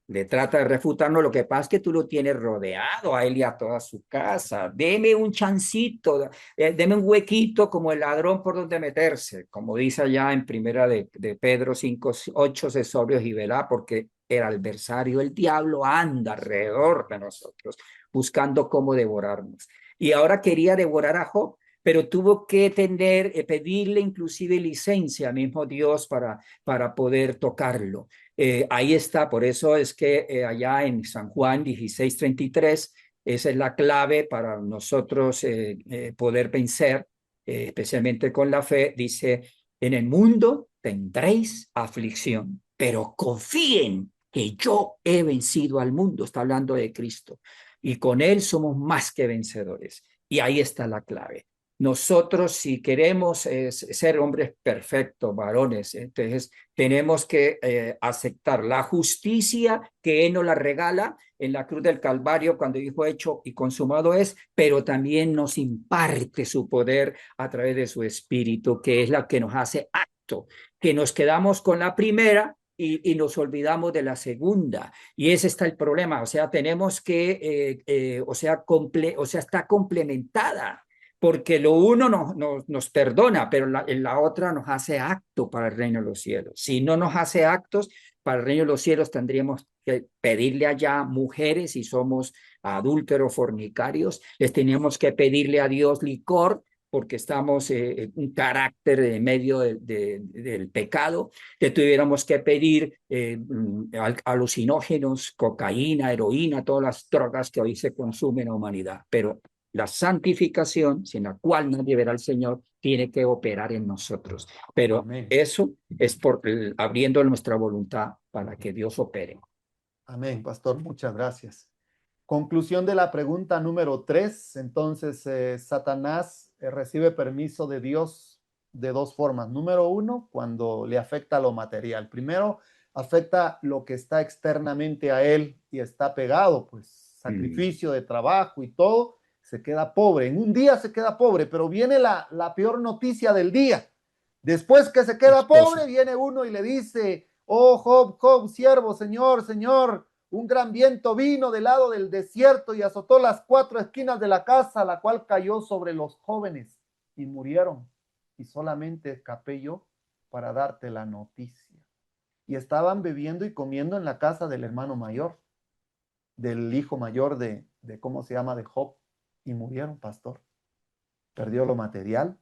le trata de refutarnos. Lo que pasa es que tú lo tienes rodeado a él y a toda su casa. Deme un chancito, deme un huequito como el ladrón por donde meterse, como dice allá en primera de Pedro 5:8, sé sobrios y velá, porque el adversario, el diablo, anda alrededor de nosotros, buscando cómo devorarnos. Y ahora quería devorar a Job, pero tuvo que pedirle inclusive licencia al mismo Dios para poder tocarlo. Ahí está, por eso es que allá en San Juan 16:33, esa es la clave para nosotros poder vencer, especialmente con la fe. Dice, en el mundo tendréis aflicción, pero confíen que yo he vencido al mundo. Está hablando de Cristo. Y con Él somos más que vencedores. Y ahí está la clave. Nosotros, si queremos ser hombres perfectos, varones, entonces tenemos que aceptar la justicia que Él nos la regala en la cruz del Calvario cuando dijo hecho y consumado es, pero también nos imparte su poder a través de su Espíritu, que es la que nos hace acto, que nos quedamos con la primera y nos olvidamos de la segunda. Y ese está el problema. O sea, tenemos que, o sea, está complementada porque lo uno nos perdona, pero la otra nos hace acto para el reino de los cielos. Si no nos hace actos para el reino de los cielos, tendríamos que pedirle allá mujeres, si somos adúlteros, fornicarios, les teníamos que pedirle a Dios licor, porque estamos un carácter en medio del pecado, le tuviéramos que pedir alucinógenos, cocaína, heroína, todas las drogas que hoy se consumen en la humanidad. Pero la santificación, sin la cual nadie verá al Señor, tiene que operar en nosotros. Pero Amén. eso es por abriendo nuestra voluntad para que Dios opere. Amén, pastor. Muchas gracias. Conclusión de la pregunta número 3. Entonces, Satanás recibe permiso de Dios de dos formas. Número uno, cuando le afecta lo material. Primero, afecta lo que está externamente a él y está pegado, pues sacrificio de trabajo y todo, se queda pobre. En un día se queda pobre, pero viene la peor noticia del día. Después que se queda pobre, Esposo. viene uno y le dice, oh Job, Job, siervo, señor, señor, un gran viento vino del lado del desierto y azotó las cuatro esquinas de la casa, la cual cayó sobre los jóvenes y murieron. Y solamente escapé yo para darte la noticia. Y estaban bebiendo y comiendo en la casa del hermano mayor, del hijo mayor de ¿cómo se llama? De Job. Y murieron, pastor. Perdió lo material,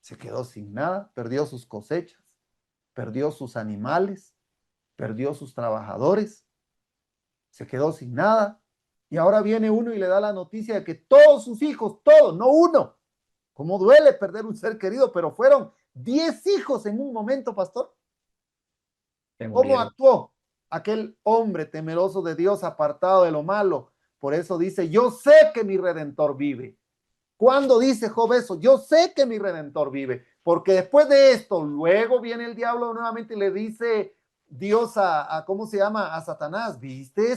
se quedó sin nada, perdió sus cosechas, perdió sus animales, perdió sus trabajadores, se quedó sin nada. Y ahora viene uno y le da la noticia de que todos sus hijos, todos, no uno. ¿Cómo duele perder un ser querido? Pero fueron 10 hijos en un momento, pastor. Se ¿Cómo murieron. actuó aquel hombre temeroso de Dios, apartado de lo malo? Por eso dice, yo sé que mi Redentor vive. ¿Cuándo dice Job eso? Yo sé que mi Redentor vive. Porque después de esto, luego viene el diablo nuevamente y le dice Dios ¿cómo se llama? A Satanás. ¿Viste?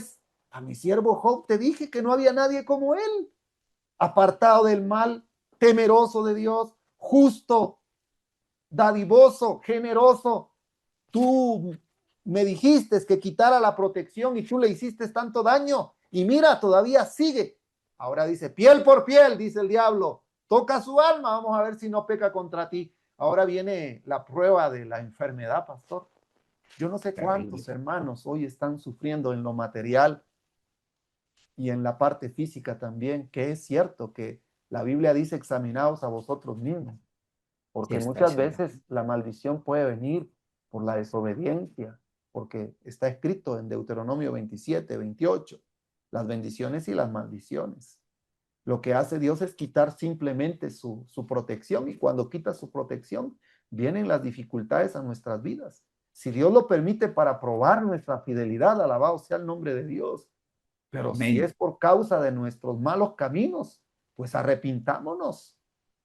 A mi siervo Job te dije que no había nadie como él. Apartado del mal, temeroso de Dios, justo, dadivoso, generoso. Tú me dijiste que quitara la protección y tú le hiciste tanto daño. Y mira, todavía sigue. Ahora dice, piel por piel, dice el diablo. Toca su alma, vamos a ver si no peca contra ti. Ahora viene la prueba de la enfermedad, pastor. Yo no sé Terrible. cuántos hermanos hoy están sufriendo en lo material y en la parte física también, que es cierto que la Biblia dice examinaos a vosotros mismos, Sí porque está muchas eso ya. veces la maldición puede venir por la desobediencia, porque está escrito en Deuteronomio 27, 28, las bendiciones y las maldiciones. Lo que hace Dios es quitar simplemente su protección y cuando quita su protección vienen las dificultades a nuestras vidas. Si Dios lo permite para probar nuestra fidelidad, alabado sea el nombre de Dios. Pero si Amén. es por causa de nuestros malos caminos, pues arrepintámonos.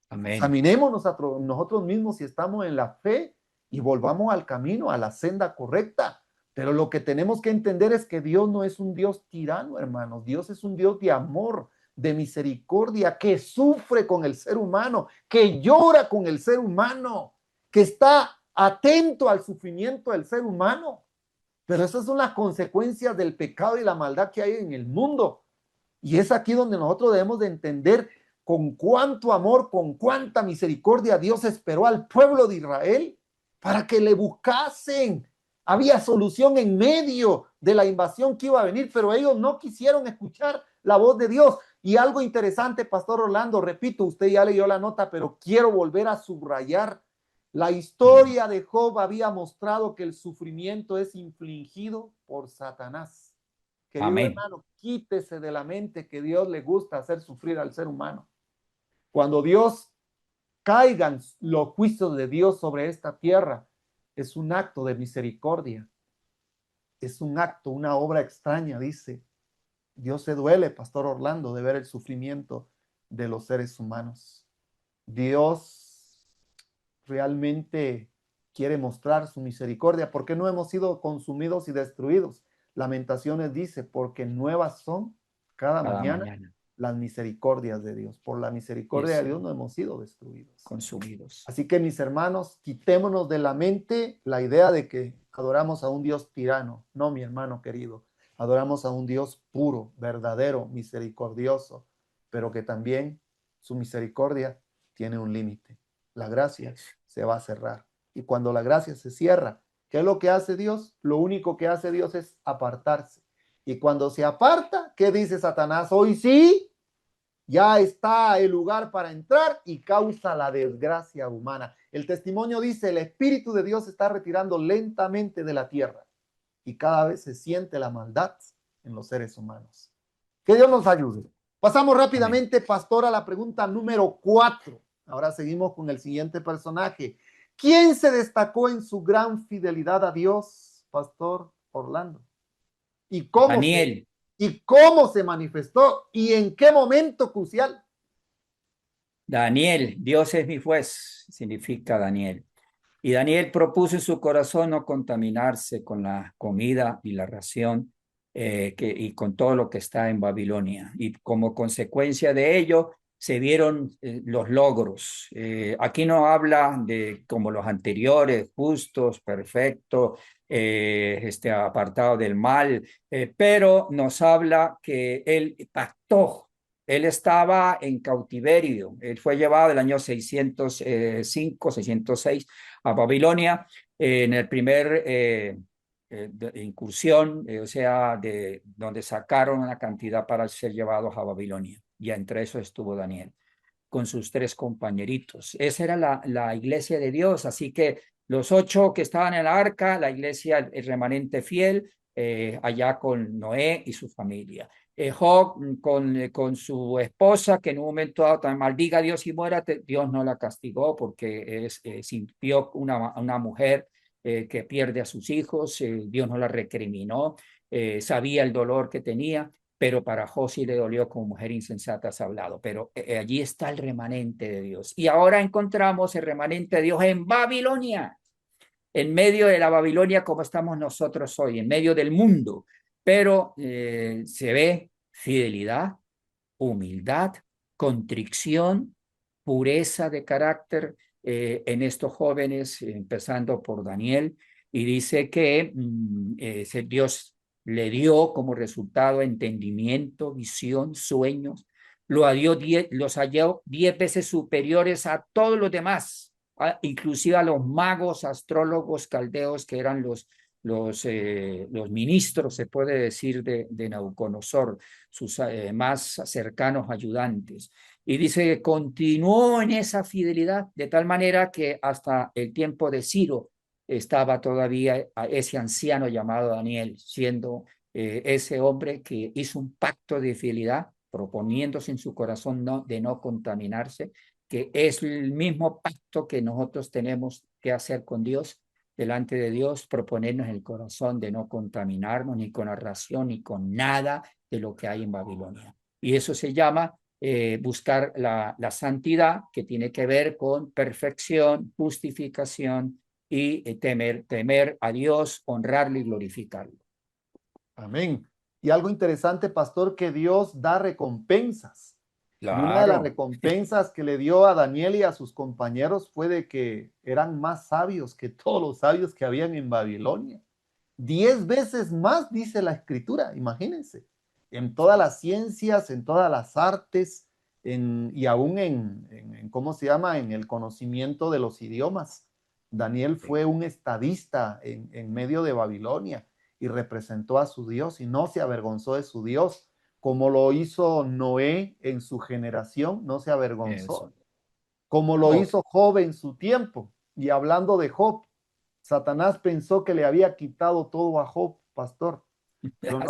Amén. Examinémonos a nosotros mismos si estamos en la fe y volvamos al camino, a la senda correcta. Pero lo que tenemos que entender es que Dios no es un Dios tirano, hermanos. Dios es un Dios de amor, de misericordia, que sufre con el ser humano, que llora con el ser humano, que está atento al sufrimiento del ser humano. Pero esas son las consecuencias del pecado y la maldad que hay en el mundo. Y es aquí donde nosotros debemos de entender con cuánto amor, con cuánta misericordia Dios esperó al pueblo de Israel para que le buscasen. Había solución en medio de la invasión que iba a venir, pero ellos no quisieron escuchar la voz de Dios. Y algo interesante, Pastor Orlando, repito, usted ya leyó la nota, pero quiero volver a subrayar. La historia de Job había mostrado que el sufrimiento es infligido por Satanás. Querido Amén. hermano, quítese de la mente que Dios le gusta hacer sufrir al ser humano. Cuando Dios caigan los juicios de Dios sobre esta tierra, es un acto de misericordia. Es un acto, una obra extraña, dice. Dios se duele, Pastor Orlando, de ver el sufrimiento de los seres humanos. Dios realmente quiere mostrar su misericordia, porque no hemos sido consumidos y destruidos. Lamentaciones dice, porque nuevas son cada Cada mañana mañana. las misericordias de Dios. Por la misericordia de Eso. Dios no hemos sido destruidos. Consumidos. Así que mis hermanos, quitémonos de la mente la idea de que adoramos a un Dios tirano. No, mi hermano querido. Adoramos a un Dios puro, verdadero, misericordioso, pero que también su misericordia tiene un límite. La gracia Eso. se va a cerrar. Y cuando la gracia se cierra, ¿qué es lo que hace Dios? Lo único que hace Dios es apartarse. Y cuando se aparta, ¿qué dice Satanás? Hoy sí, ya está el lugar para entrar y causa la desgracia humana. El testimonio dice, el Espíritu de Dios se está retirando lentamente de la tierra y cada vez se siente la maldad en los seres humanos. Que Dios nos ayude. Pasamos Amén. rápidamente, pastor, a la pregunta número 4. Ahora seguimos con el siguiente personaje. ¿Quién se destacó en su gran fidelidad a Dios, pastor Orlando? ¿Y cómo se, Daniel. y cómo se manifestó? ¿Y en qué momento crucial? Daniel, Dios es mi juez, significa Daniel. Y Daniel propuso en su corazón no contaminarse con la comida y la ración y con todo lo que está en Babilonia. Y como consecuencia de ello se vieron los logros. Aquí no habla de como los anteriores, justos, perfectos, apartado del mal, pero nos habla que él pactó. Él estaba en cautiverio. Él fue llevado el año 605, 606 a Babilonia en el primer incursión, o sea, de donde sacaron una cantidad para ser llevados a Babilonia. Y entre eso estuvo Daniel con sus tres compañeritos. Esa era la iglesia de Dios, así que los 8 que estaban en la arca, la iglesia, el remanente fiel, allá con Noé y su familia. Job con su esposa, que en un momento dado también maldiga a Dios y muérate, Dios no la castigó porque sintió una mujer que pierde a sus hijos, Dios no la recriminó, sabía el dolor que tenía, pero para Josi le dolió como mujer insensata has hablado, pero allí está el remanente de Dios. Y ahora encontramos el remanente de Dios en Babilonia, en medio de la Babilonia como estamos nosotros hoy, en medio del mundo, pero se ve fidelidad, humildad, contrición, pureza de carácter en estos jóvenes, empezando por Daniel, y dice que Dios le dio como resultado entendimiento, visión, sueños, los halló 10 veces superiores a todos los demás, inclusive a los magos, astrólogos, caldeos, que eran los ministros, se puede decir, de Nabucodonosor, sus más cercanos ayudantes. Y dice que continuó en esa fidelidad, de tal manera que hasta el tiempo de Ciro estaba todavía ese anciano llamado Daniel, siendo ese hombre que hizo un pacto de fidelidad, proponiéndose en su corazón de no contaminarse, que es el mismo pacto que nosotros tenemos que hacer con Dios, delante de Dios, proponernos en el corazón de no contaminarnos ni con la ración ni con nada de lo que hay en Babilonia. Y eso se llama buscar la santidad, que tiene que ver con perfección, justificación y temer a Dios, honrarlo y glorificarlo. Amén. Y algo interesante, pastor, que Dios da recompensas. Y una de las Claro, recompensas que le dio a Daniel y a sus compañeros fue de que eran más sabios que todos los sabios que habían en Babilonia. 10 veces más, dice la escritura, imagínense, en todas sí, las ciencias, en todas las artes, y aún ¿cómo se llama?, en el conocimiento de los idiomas. Daniel sí, fue un estadista en medio de Babilonia y representó a su Dios y no se avergonzó de su Dios, como lo hizo Noé en su generación, no se avergonzó, eso. como lo Oh, hizo Job en su tiempo. Y hablando de Job, Satanás pensó que le había quitado todo a Job, pastor, pero así,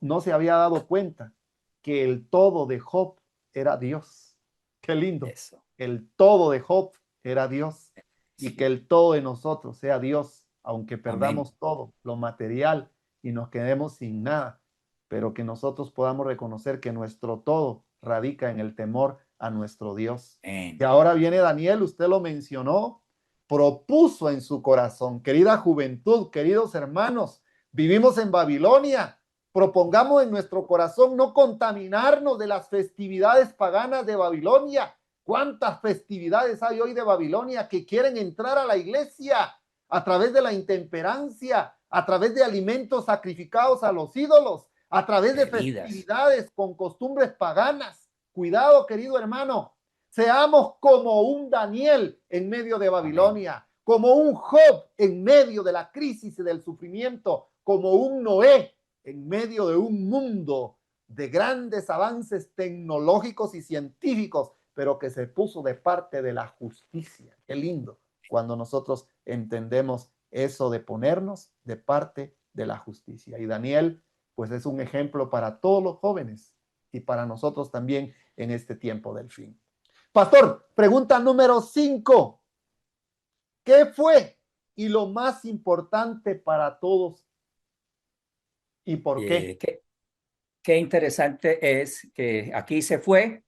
no se había dado cuenta que el todo de Job era Dios. Qué lindo. eso, El todo de Job era Dios y que sí, el todo de nosotros sea Dios, aunque amén, perdamos todo, lo material, y nos quedemos sin nada, pero que nosotros podamos reconocer que nuestro todo radica en el temor a nuestro Dios. Y amén. ahora viene Daniel, usted lo mencionó, propuso en su corazón, querida juventud, queridos hermanos, vivimos en Babilonia. Propongamos en nuestro corazón no contaminarnos de las festividades paganas de Babilonia. ¿Cuántas festividades hay hoy de Babilonia que quieren entrar a la iglesia a través de la intemperancia, a través de alimentos sacrificados a los ídolos, a través de Bebidas, festividades con costumbres paganas? Cuidado, querido hermano. Seamos como un Daniel en medio de amén, Babilonia, como un Job en medio de la crisis y del sufrimiento, como un Noé en medio de un mundo de grandes avances tecnológicos y científicos, pero que se puso de parte de la justicia. Qué lindo cuando nosotros entendemos eso de ponernos de parte de la justicia. Y Daniel, pues es un ejemplo para todos los jóvenes y para nosotros también en este tiempo del fin. Pastor, pregunta número 5. ¿Qué fue y lo más importante para todos y por qué? qué interesante es que aquí se fue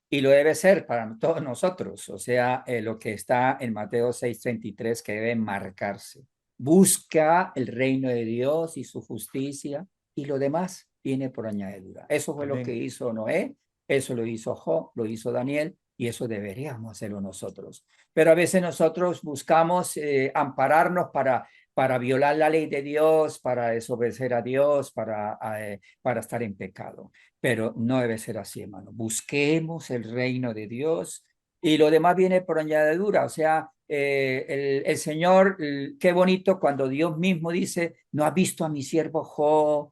Y lo debe ser para todos nosotros, o sea, lo que está en Mateo 6:33 que debe marcarse. Busca el reino de Dios y su justicia y lo demás viene por añadidura. Eso fue lo que Amén. hizo Noé, eso lo hizo Job, lo hizo Daniel y eso deberíamos hacerlo nosotros. Pero a veces nosotros buscamos ampararnos para violar la ley de Dios, para desobedecer a Dios, para estar en pecado. Pero no debe ser así, hermano. Busquemos el reino de Dios y lo demás viene por añadidura. O sea, el Señor, qué bonito cuando Dios mismo dice, no has visto a mi siervo Job,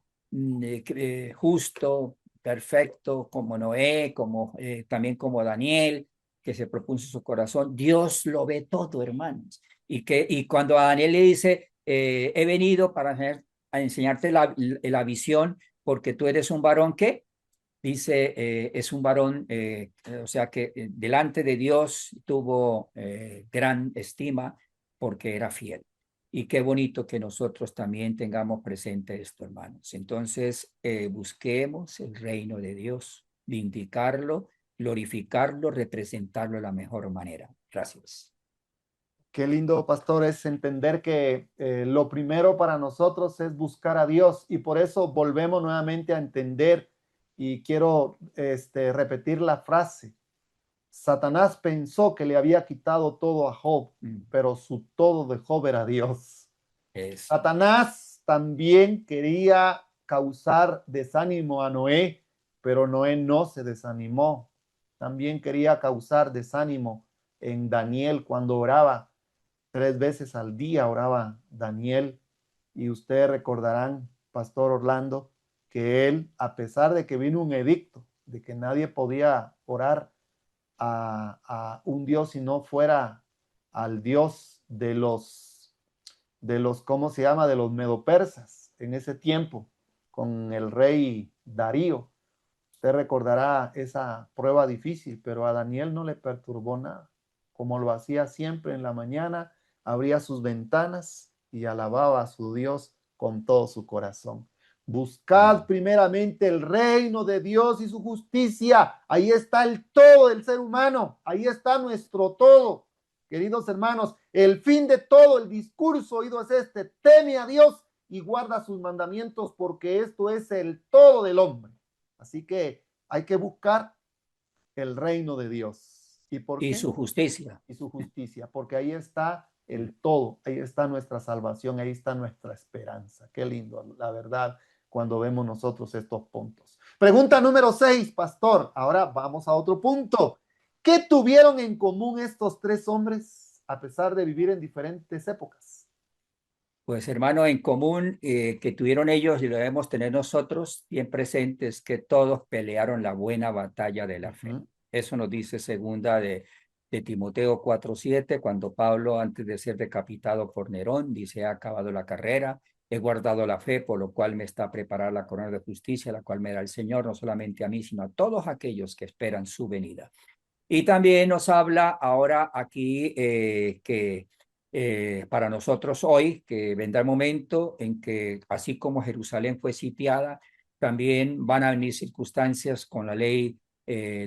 justo, perfecto, como Noé, también como Daniel, que se propuso su corazón. Dios lo ve todo, hermanos. Y cuando a Daniel le dice, he venido a enseñarte la visión, porque tú eres un varón que dice, es un varón, o sea que delante de Dios tuvo gran estima porque era fiel. Y qué bonito que nosotros también tengamos presente esto, hermanos. Entonces, busquemos el reino de Dios, vindicarlo, glorificarlo, representarlo de la mejor manera. Gracias. Qué lindo, pastor, es entender que lo primero para nosotros es buscar a Dios y por eso volvemos nuevamente a entender y quiero repetir la frase. Satanás pensó que le había quitado todo a Job, Mm, pero su todo de Job era Dios. eso. Satanás también quería causar desánimo a Noé, pero Noé no se desanimó. También quería causar desánimo en Daniel cuando oraba. 3 veces al día oraba Daniel. Y ustedes recordarán, Pastor Orlando, que él, a pesar de que vino un edicto de que nadie podía orar a un Dios si no fuera al Dios ¿cómo se llama? De los medopersas en ese tiempo, con el rey Darío. Usted recordará esa prueba difícil, pero a Daniel no le perturbó nada. Como lo hacía siempre en la mañana, abría sus ventanas y alababa a su Dios con todo su corazón. Buscad primeramente el reino de Dios y su justicia. Ahí está el todo del ser humano. Ahí está nuestro todo. Queridos hermanos, el fin de todo el discurso oído es este: teme a Dios y guarda sus mandamientos, porque esto es el todo del hombre. Así que hay que buscar el reino de Dios. ¿Y por Y qué? su justicia. Y su justicia, porque ahí está el todo, ahí está nuestra salvación, ahí está nuestra esperanza. Qué lindo, la verdad, cuando vemos nosotros estos puntos. Pregunta número 6, pastor. Ahora vamos a otro punto. ¿Qué tuvieron en común estos tres hombres a pesar de vivir en diferentes épocas? Pues hermano, en común que tuvieron ellos y lo debemos tener nosotros bien presentes, que todos pelearon la buena batalla de la fe. Ujú. Eso nos dice segunda de Timoteo 4:7, cuando Pablo, antes de ser decapitado por Nerón, dice, ha acabado la carrera, he guardado la fe, por lo cual me está preparada la corona de justicia, la cual me da el Señor, no solamente a mí, sino a todos aquellos que esperan su venida. Y también nos habla ahora aquí que para nosotros hoy, que vendrá el momento en que, así como Jerusalén fue sitiada, también van a venir circunstancias con la ley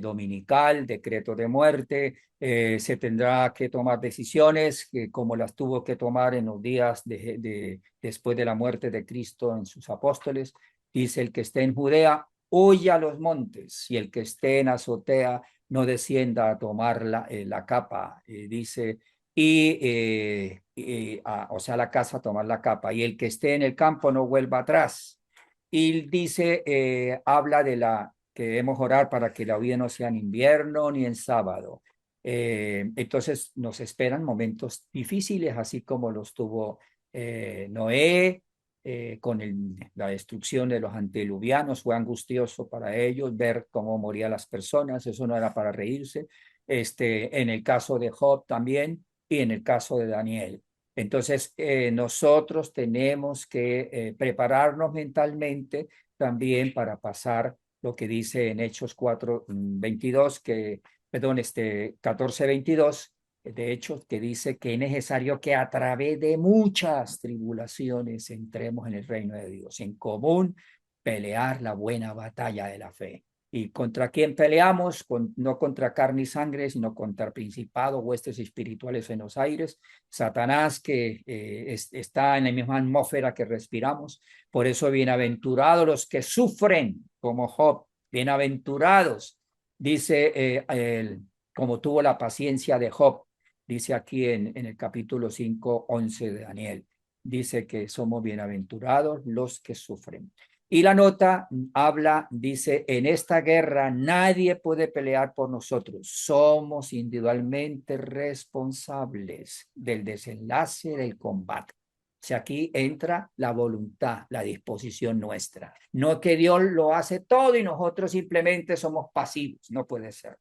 dominical, decreto de muerte, se tendrá que tomar decisiones como las tuvo que tomar en los días después de la muerte de Cristo en sus apóstoles. Dice, el que esté en Judea, huya a los montes, y el que esté en azotea, no descienda a tomar la capa, dice, o sea, la casa a tomar la capa, y el que esté en el campo no vuelva atrás. Y dice, habla de que debemos orar para que la vida no sea en invierno ni en sábado. Entonces nos esperan momentos difíciles, así como los tuvo Noé, con la destrucción de los antediluvianos. Fue angustioso para ellos ver cómo morían las personas, eso no era para reírse. En el caso de Job también y en el caso de Daniel. Entonces, nosotros tenemos que prepararnos mentalmente también para pasar lo que dice en Hechos 4:22, perdón, 14:22, de hecho, que dice que es necesario que a través de muchas tribulaciones entremos en el reino de Dios, en común pelear la buena batalla de la fe. ¿Y contra quién peleamos? No contra carne y sangre, sino contra principados, huestes espirituales en los aires. Satanás que está en la misma atmósfera que respiramos. Por eso, bienaventurados los que sufren, como Job. Bienaventurados, dice, como tuvo la paciencia de Job, dice aquí en el capítulo 5:11 de Daniel. Dice que somos bienaventurados los que sufren. Y la nota habla, dice, en esta guerra nadie puede pelear por nosotros. Somos individualmente responsables del desenlace del combate. O sea, aquí entra la voluntad, la disposición nuestra. No que Dios lo hace todo y nosotros simplemente somos pasivos. No puede ser.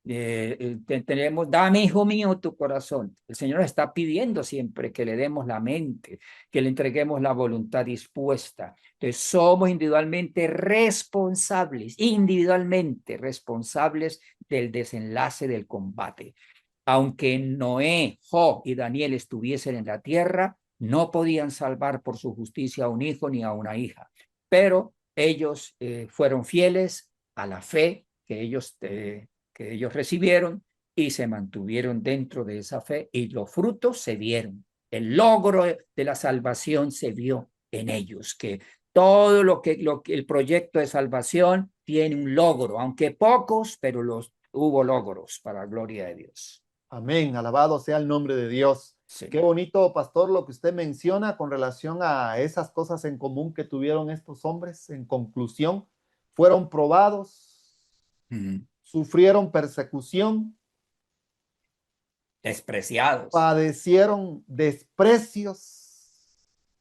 Tenemos, dame, hijo mío, tu corazón. El Señor está pidiendo siempre que le demos la mente, que le entreguemos la voluntad dispuesta. Entonces, somos individualmente responsables del desenlace del combate. Aunque Noé, Job y Daniel estuviesen en la tierra, no podían salvar por su justicia a un hijo ni a una hija. Pero ellos fueron fieles a la fe que ellos recibieron y se mantuvieron dentro de esa fe y los frutos se vieron. El logro de la salvación se vio en ellos, que todo lo que el proyecto de salvación tiene un logro, aunque pocos, pero hubo logros para la gloria de Dios. Amén, alabado sea el nombre de Dios. Sí. Qué bonito, pastor, lo que usted menciona con relación a esas cosas en común que tuvieron estos hombres. En conclusión, fueron probados, sufrieron persecución, Despreciados. padecieron desprecios,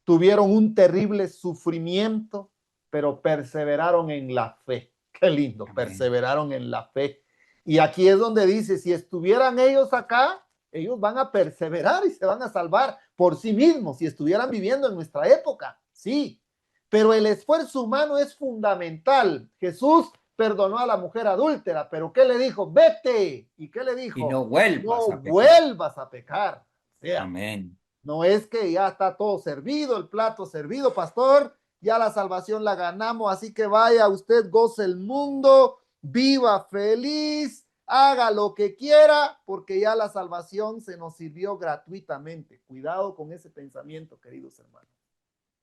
tuvieron un terrible sufrimiento, pero perseveraron en la fe. Qué lindo, Amén. perseveraron en la fe. Y aquí es donde dice, si estuvieran ellos acá, ellos van a perseverar y se van a salvar por sí mismos, si estuvieran viviendo en nuestra época, sí. Pero el esfuerzo humano es fundamental. Jesús perdonó a la mujer adúltera, pero ¿qué le dijo? Vete. ¿Y qué le dijo? Y no vuelvas No a pecar. vuelvas a pecar. O sea, amén. No es que ya está todo servido, el plato servido, pastor, ya la salvación la ganamos, así que vaya usted, goce el mundo, viva feliz, haga lo que quiera, porque ya la salvación se nos sirvió gratuitamente. Cuidado con ese pensamiento, queridos hermanos.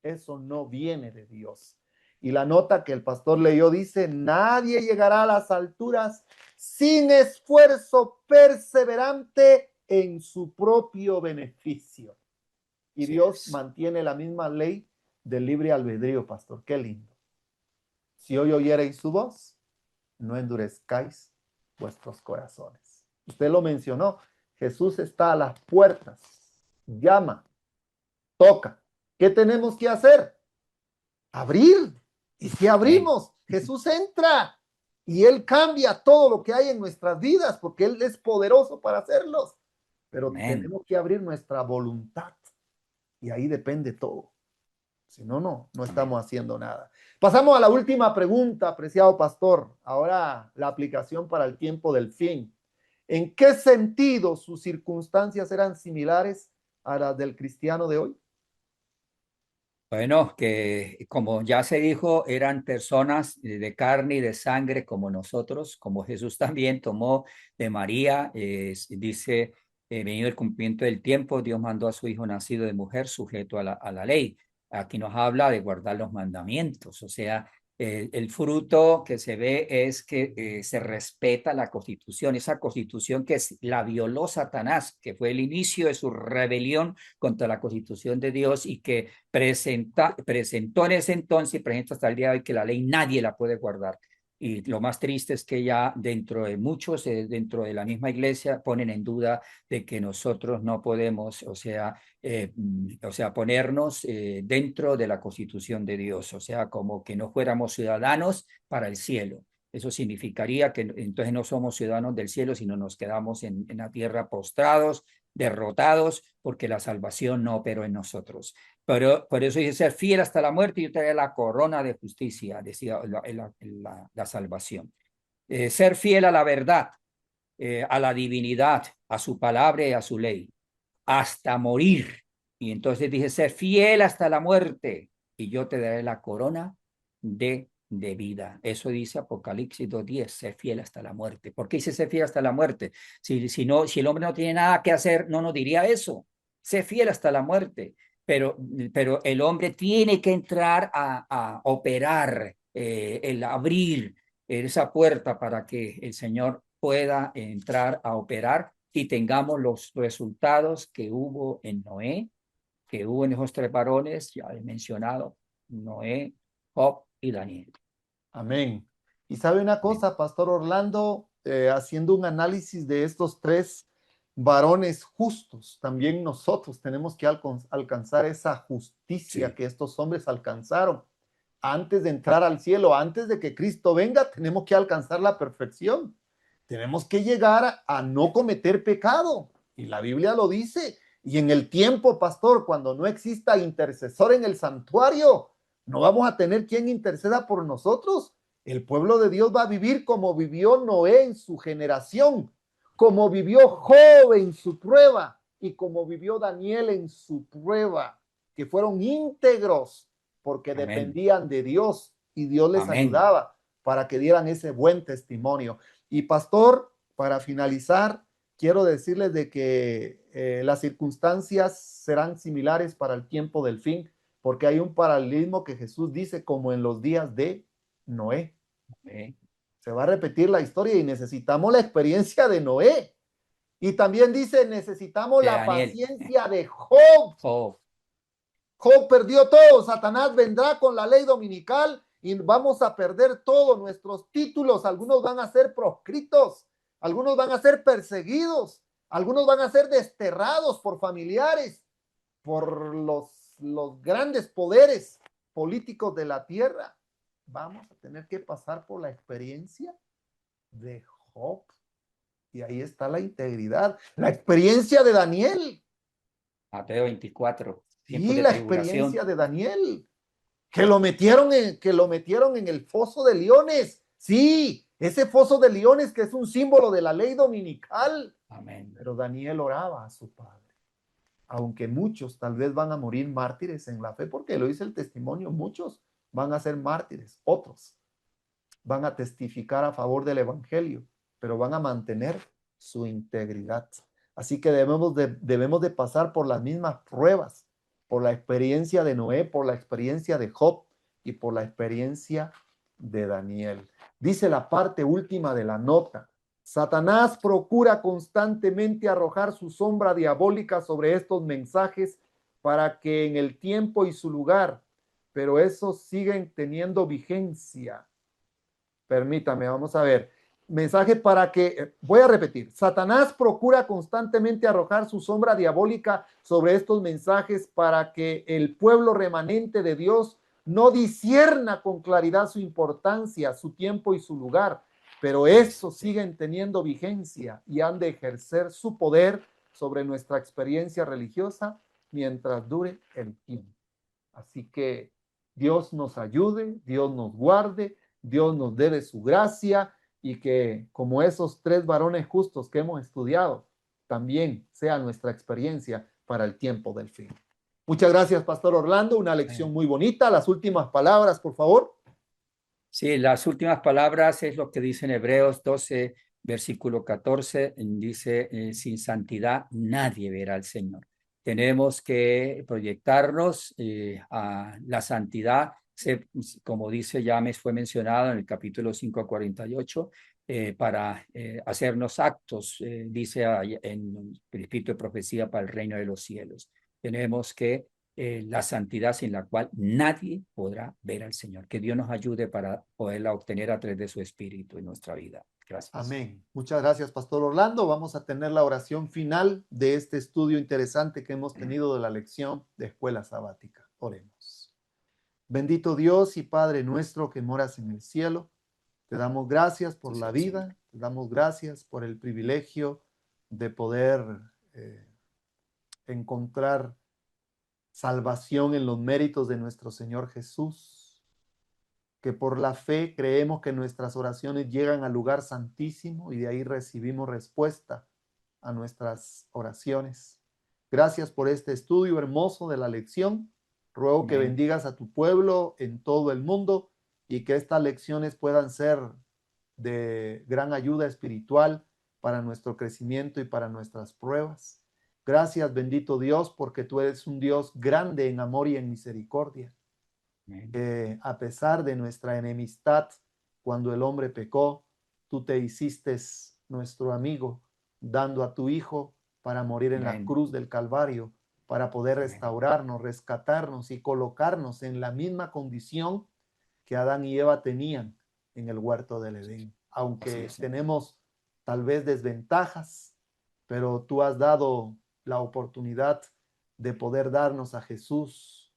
Eso no viene de Dios. Y la nota que el pastor leyó dice, nadie llegará a las alturas sin esfuerzo perseverante en su propio beneficio. Y Sí Dios es. mantiene la misma ley del libre albedrío, pastor. Qué lindo. Si hoy oyereis su voz, no endurezcáis vuestros corazones. Usted lo mencionó. Jesús está a las puertas. Llama, toca. ¿Qué tenemos que hacer? Abrir. Y si abrimos, Jesús entra y Él cambia todo lo que hay en nuestras vidas porque Él es poderoso para hacerlos. Pero Amén. tenemos que abrir nuestra voluntad y ahí depende todo. Si no, no estamos haciendo nada. Pasamos a la última pregunta, apreciado pastor. Ahora la aplicación para el tiempo del fin. ¿En qué sentido sus circunstancias eran similares a las del cristiano de hoy? Bueno, que como ya se dijo, eran personas de carne y de sangre como nosotros, como Jesús también tomó de María, dice, venido el cumplimiento del tiempo, Dios mandó a su Hijo nacido de mujer, sujeto a la ley. Aquí nos habla de guardar los mandamientos, o sea, el fruto que se ve es que se respeta la Constitución, esa Constitución que la violó Satanás, que fue el inicio de su rebelión contra la Constitución de Dios y que presentó en ese entonces y presenta hasta el día de hoy que la ley nadie la puede guardar. Y lo más triste es que ya dentro de muchos, dentro de la misma iglesia, ponen en duda de que nosotros no podemos, ponernos dentro de la Constitución de Dios, o sea, como que no fuéramos ciudadanos para el cielo. Eso significaría que entonces no somos ciudadanos del cielo, sino nos quedamos en la tierra postrados, derrotados, porque la salvación no operó en nosotros. Pero por eso dice ser fiel hasta la muerte y yo te daré la corona de justicia, decía la salvación. Ser fiel a la verdad, a la divinidad, a su palabra y a su ley, hasta morir. Y entonces dice ser fiel hasta la muerte y yo te daré la corona de de vida. Eso dice Apocalipsis 2:10, sé fiel hasta la muerte. ¿Por qué dice sé fiel hasta la muerte? Si el hombre no tiene nada que hacer, no nos diría eso. Sé fiel hasta la muerte. Pero el hombre tiene que entrar a operar, el abrir esa puerta para que el Señor pueda entrar a operar y tengamos los resultados que hubo en Noé, que hubo en esos tres varones, ya he mencionado, Noé, Job y Daniel. Amén. Y sabe una Amén. cosa, Pastor Orlando, haciendo un análisis de estos tres varones justos, también nosotros tenemos que alcanzar esa justicia Sí, que estos hombres alcanzaron. Antes de entrar al cielo, antes de que Cristo venga, tenemos que alcanzar la perfección. Tenemos que llegar a no cometer pecado. Y la Biblia lo dice. Y en el tiempo, pastor, cuando no exista intercesor en el santuario, no vamos a tener quien interceda por nosotros. El pueblo de Dios va a vivir como vivió Noé en su generación, como vivió Job en su prueba y como vivió Daniel en su prueba, que fueron íntegros porque amén, dependían de Dios y Dios les amén, ayudaba para que dieran ese buen testimonio. Y pastor, para finalizar, quiero decirles de que las circunstancias serán similares para el tiempo del fin, porque hay un paralelismo que Jesús dice como en los días de Noé. amén. Se va a repetir la historia y necesitamos la experiencia de Noé. Y también dice, necesitamos De la Daniel, paciencia de Job. Job, Job perdió todo, Satanás vendrá con la ley dominical y vamos a perder todos nuestros títulos, algunos van a ser proscritos, algunos van a ser perseguidos, algunos van a ser desterrados por familiares, por los grandes poderes políticos de la tierra. Vamos a tener que pasar por la experiencia de Job. Y ahí está la integridad, la experiencia de Daniel. Mateo 24, tiempos Sí, de la tribulación. experiencia de Daniel. Que lo metieron en el foso de leones. Sí, ese foso de leones que es un símbolo de la ley dominical. Amén, Pero Daniel oraba a su padre. Aunque muchos tal vez van a morir mártires en la fe, porque lo dice el testimonio, muchos van a ser mártires, otros van a testificar a favor del evangelio, pero van a mantener su integridad. Así que debemos de pasar por las mismas pruebas, por la experiencia de Noé, por la experiencia de Job y por la experiencia de Daniel. Dice la parte última de la nota: Satanás procura constantemente arrojar su sombra diabólica sobre estos mensajes para que en el tiempo y su lugar, pero esos siguen teniendo vigencia. Permítame, vamos a ver. Mensaje para que, voy a repetir, Satanás procura constantemente arrojar su sombra diabólica sobre estos mensajes para que el pueblo remanente de Dios no discierna con claridad su importancia, su tiempo y su lugar, pero estos siguen teniendo vigencia y han de ejercer su poder sobre nuestra experiencia religiosa mientras dure el tiempo. Así que Dios nos ayude, Dios nos guarde, Dios nos dé de su gracia y que como esos tres varones justos que hemos estudiado, también sea nuestra experiencia para el tiempo del fin. Muchas gracias, Pastor Orlando. Una lección amén. muy bonita. Las últimas palabras, por favor. Sí, las últimas palabras es lo que dice en Hebreos 12, versículo 14, dice, sin santidad nadie verá al Señor. Tenemos que proyectarnos a la santidad, como dice, ya me fue mencionado en el capítulo 5:48, para hacernos actos, dice en el Espíritu de Profecía para el reino de los cielos. Tenemos que la santidad sin la cual nadie podrá ver al Señor. Que Dios nos ayude para poderla obtener a través de su Espíritu en nuestra vida. Gracias. Amén. Muchas gracias, Pastor Orlando. Vamos a tener la oración final de este estudio interesante que hemos tenido de la lección de escuela sabática. Oremos. Bendito Dios y Padre nuestro que moras en el cielo, te damos gracias por la Gracias, Señor. vida, te damos gracias por el privilegio de poder eh, encontrar salvación en los méritos de nuestro Señor Jesús, que por la fe creemos que nuestras oraciones llegan al lugar santísimo y de ahí recibimos respuesta a nuestras oraciones. Gracias por este estudio hermoso de la lección. Ruego que Amén. bendigas a tu pueblo en todo el mundo y que estas lecciones puedan ser de gran ayuda espiritual para nuestro crecimiento y para nuestras pruebas. Gracias, bendito Dios, porque tú eres un Dios grande en amor y en misericordia. A pesar de nuestra enemistad, cuando el hombre pecó, tú te hiciste nuestro amigo, dando a tu Hijo para morir en la Amén. cruz del Calvario, para poder Amén. restaurarnos, rescatarnos y colocarnos en la misma condición que Adán y Eva tenían en el huerto del Edén. Así Aunque es. tenemos tal vez desventajas, pero tú has dado la oportunidad de poder darnos a Jesús,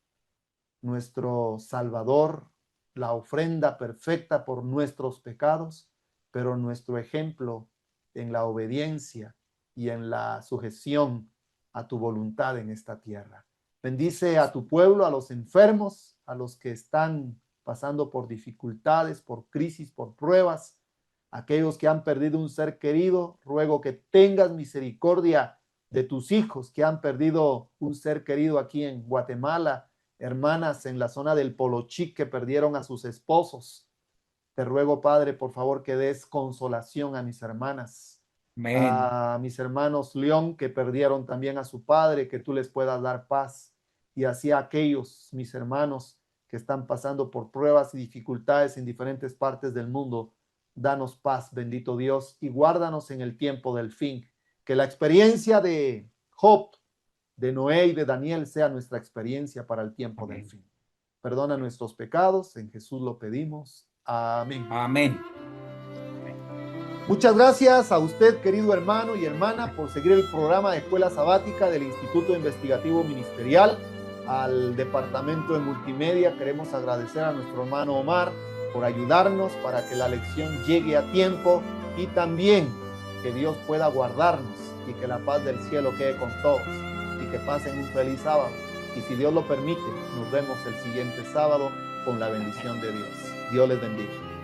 nuestro Salvador, la ofrenda perfecta por nuestros pecados, pero nuestro ejemplo en la obediencia y en la sujeción a tu voluntad en esta tierra. Bendice a tu pueblo, a los enfermos, a los que están pasando por dificultades, por crisis, por pruebas, aquellos que han perdido un ser querido. Ruego que tengas misericordia de tus hijos que han perdido un ser querido aquí en Guatemala, hermanas en la zona del Polochic que perdieron a sus esposos. Te ruego, Padre, por favor, que des consolación a mis hermanas, Amén. a mis hermanos León que perdieron también a su padre, que tú les puedas dar paz. Y así a aquellos, mis hermanos, que están pasando por pruebas y dificultades en diferentes partes del mundo, danos paz, bendito Dios, y guárdanos en el tiempo del fin. Que la experiencia de Job, de Noé y de Daniel sea nuestra experiencia para el tiempo del Amén. fin. Perdona nuestros pecados, en Jesús lo pedimos. Amén. Amén. Muchas gracias a usted, querido hermano y hermana, por seguir el programa de Escuela Sabática del Instituto Investigativo Ministerial. Al Departamento de Multimedia queremos agradecer a nuestro hermano Omar por ayudarnos para que la lección llegue a tiempo y también que Dios pueda guardarnos y que la paz del cielo quede con todos y que pasen un feliz sábado. Y si Dios lo permite, nos vemos el siguiente sábado con la bendición de Dios. Dios les bendiga.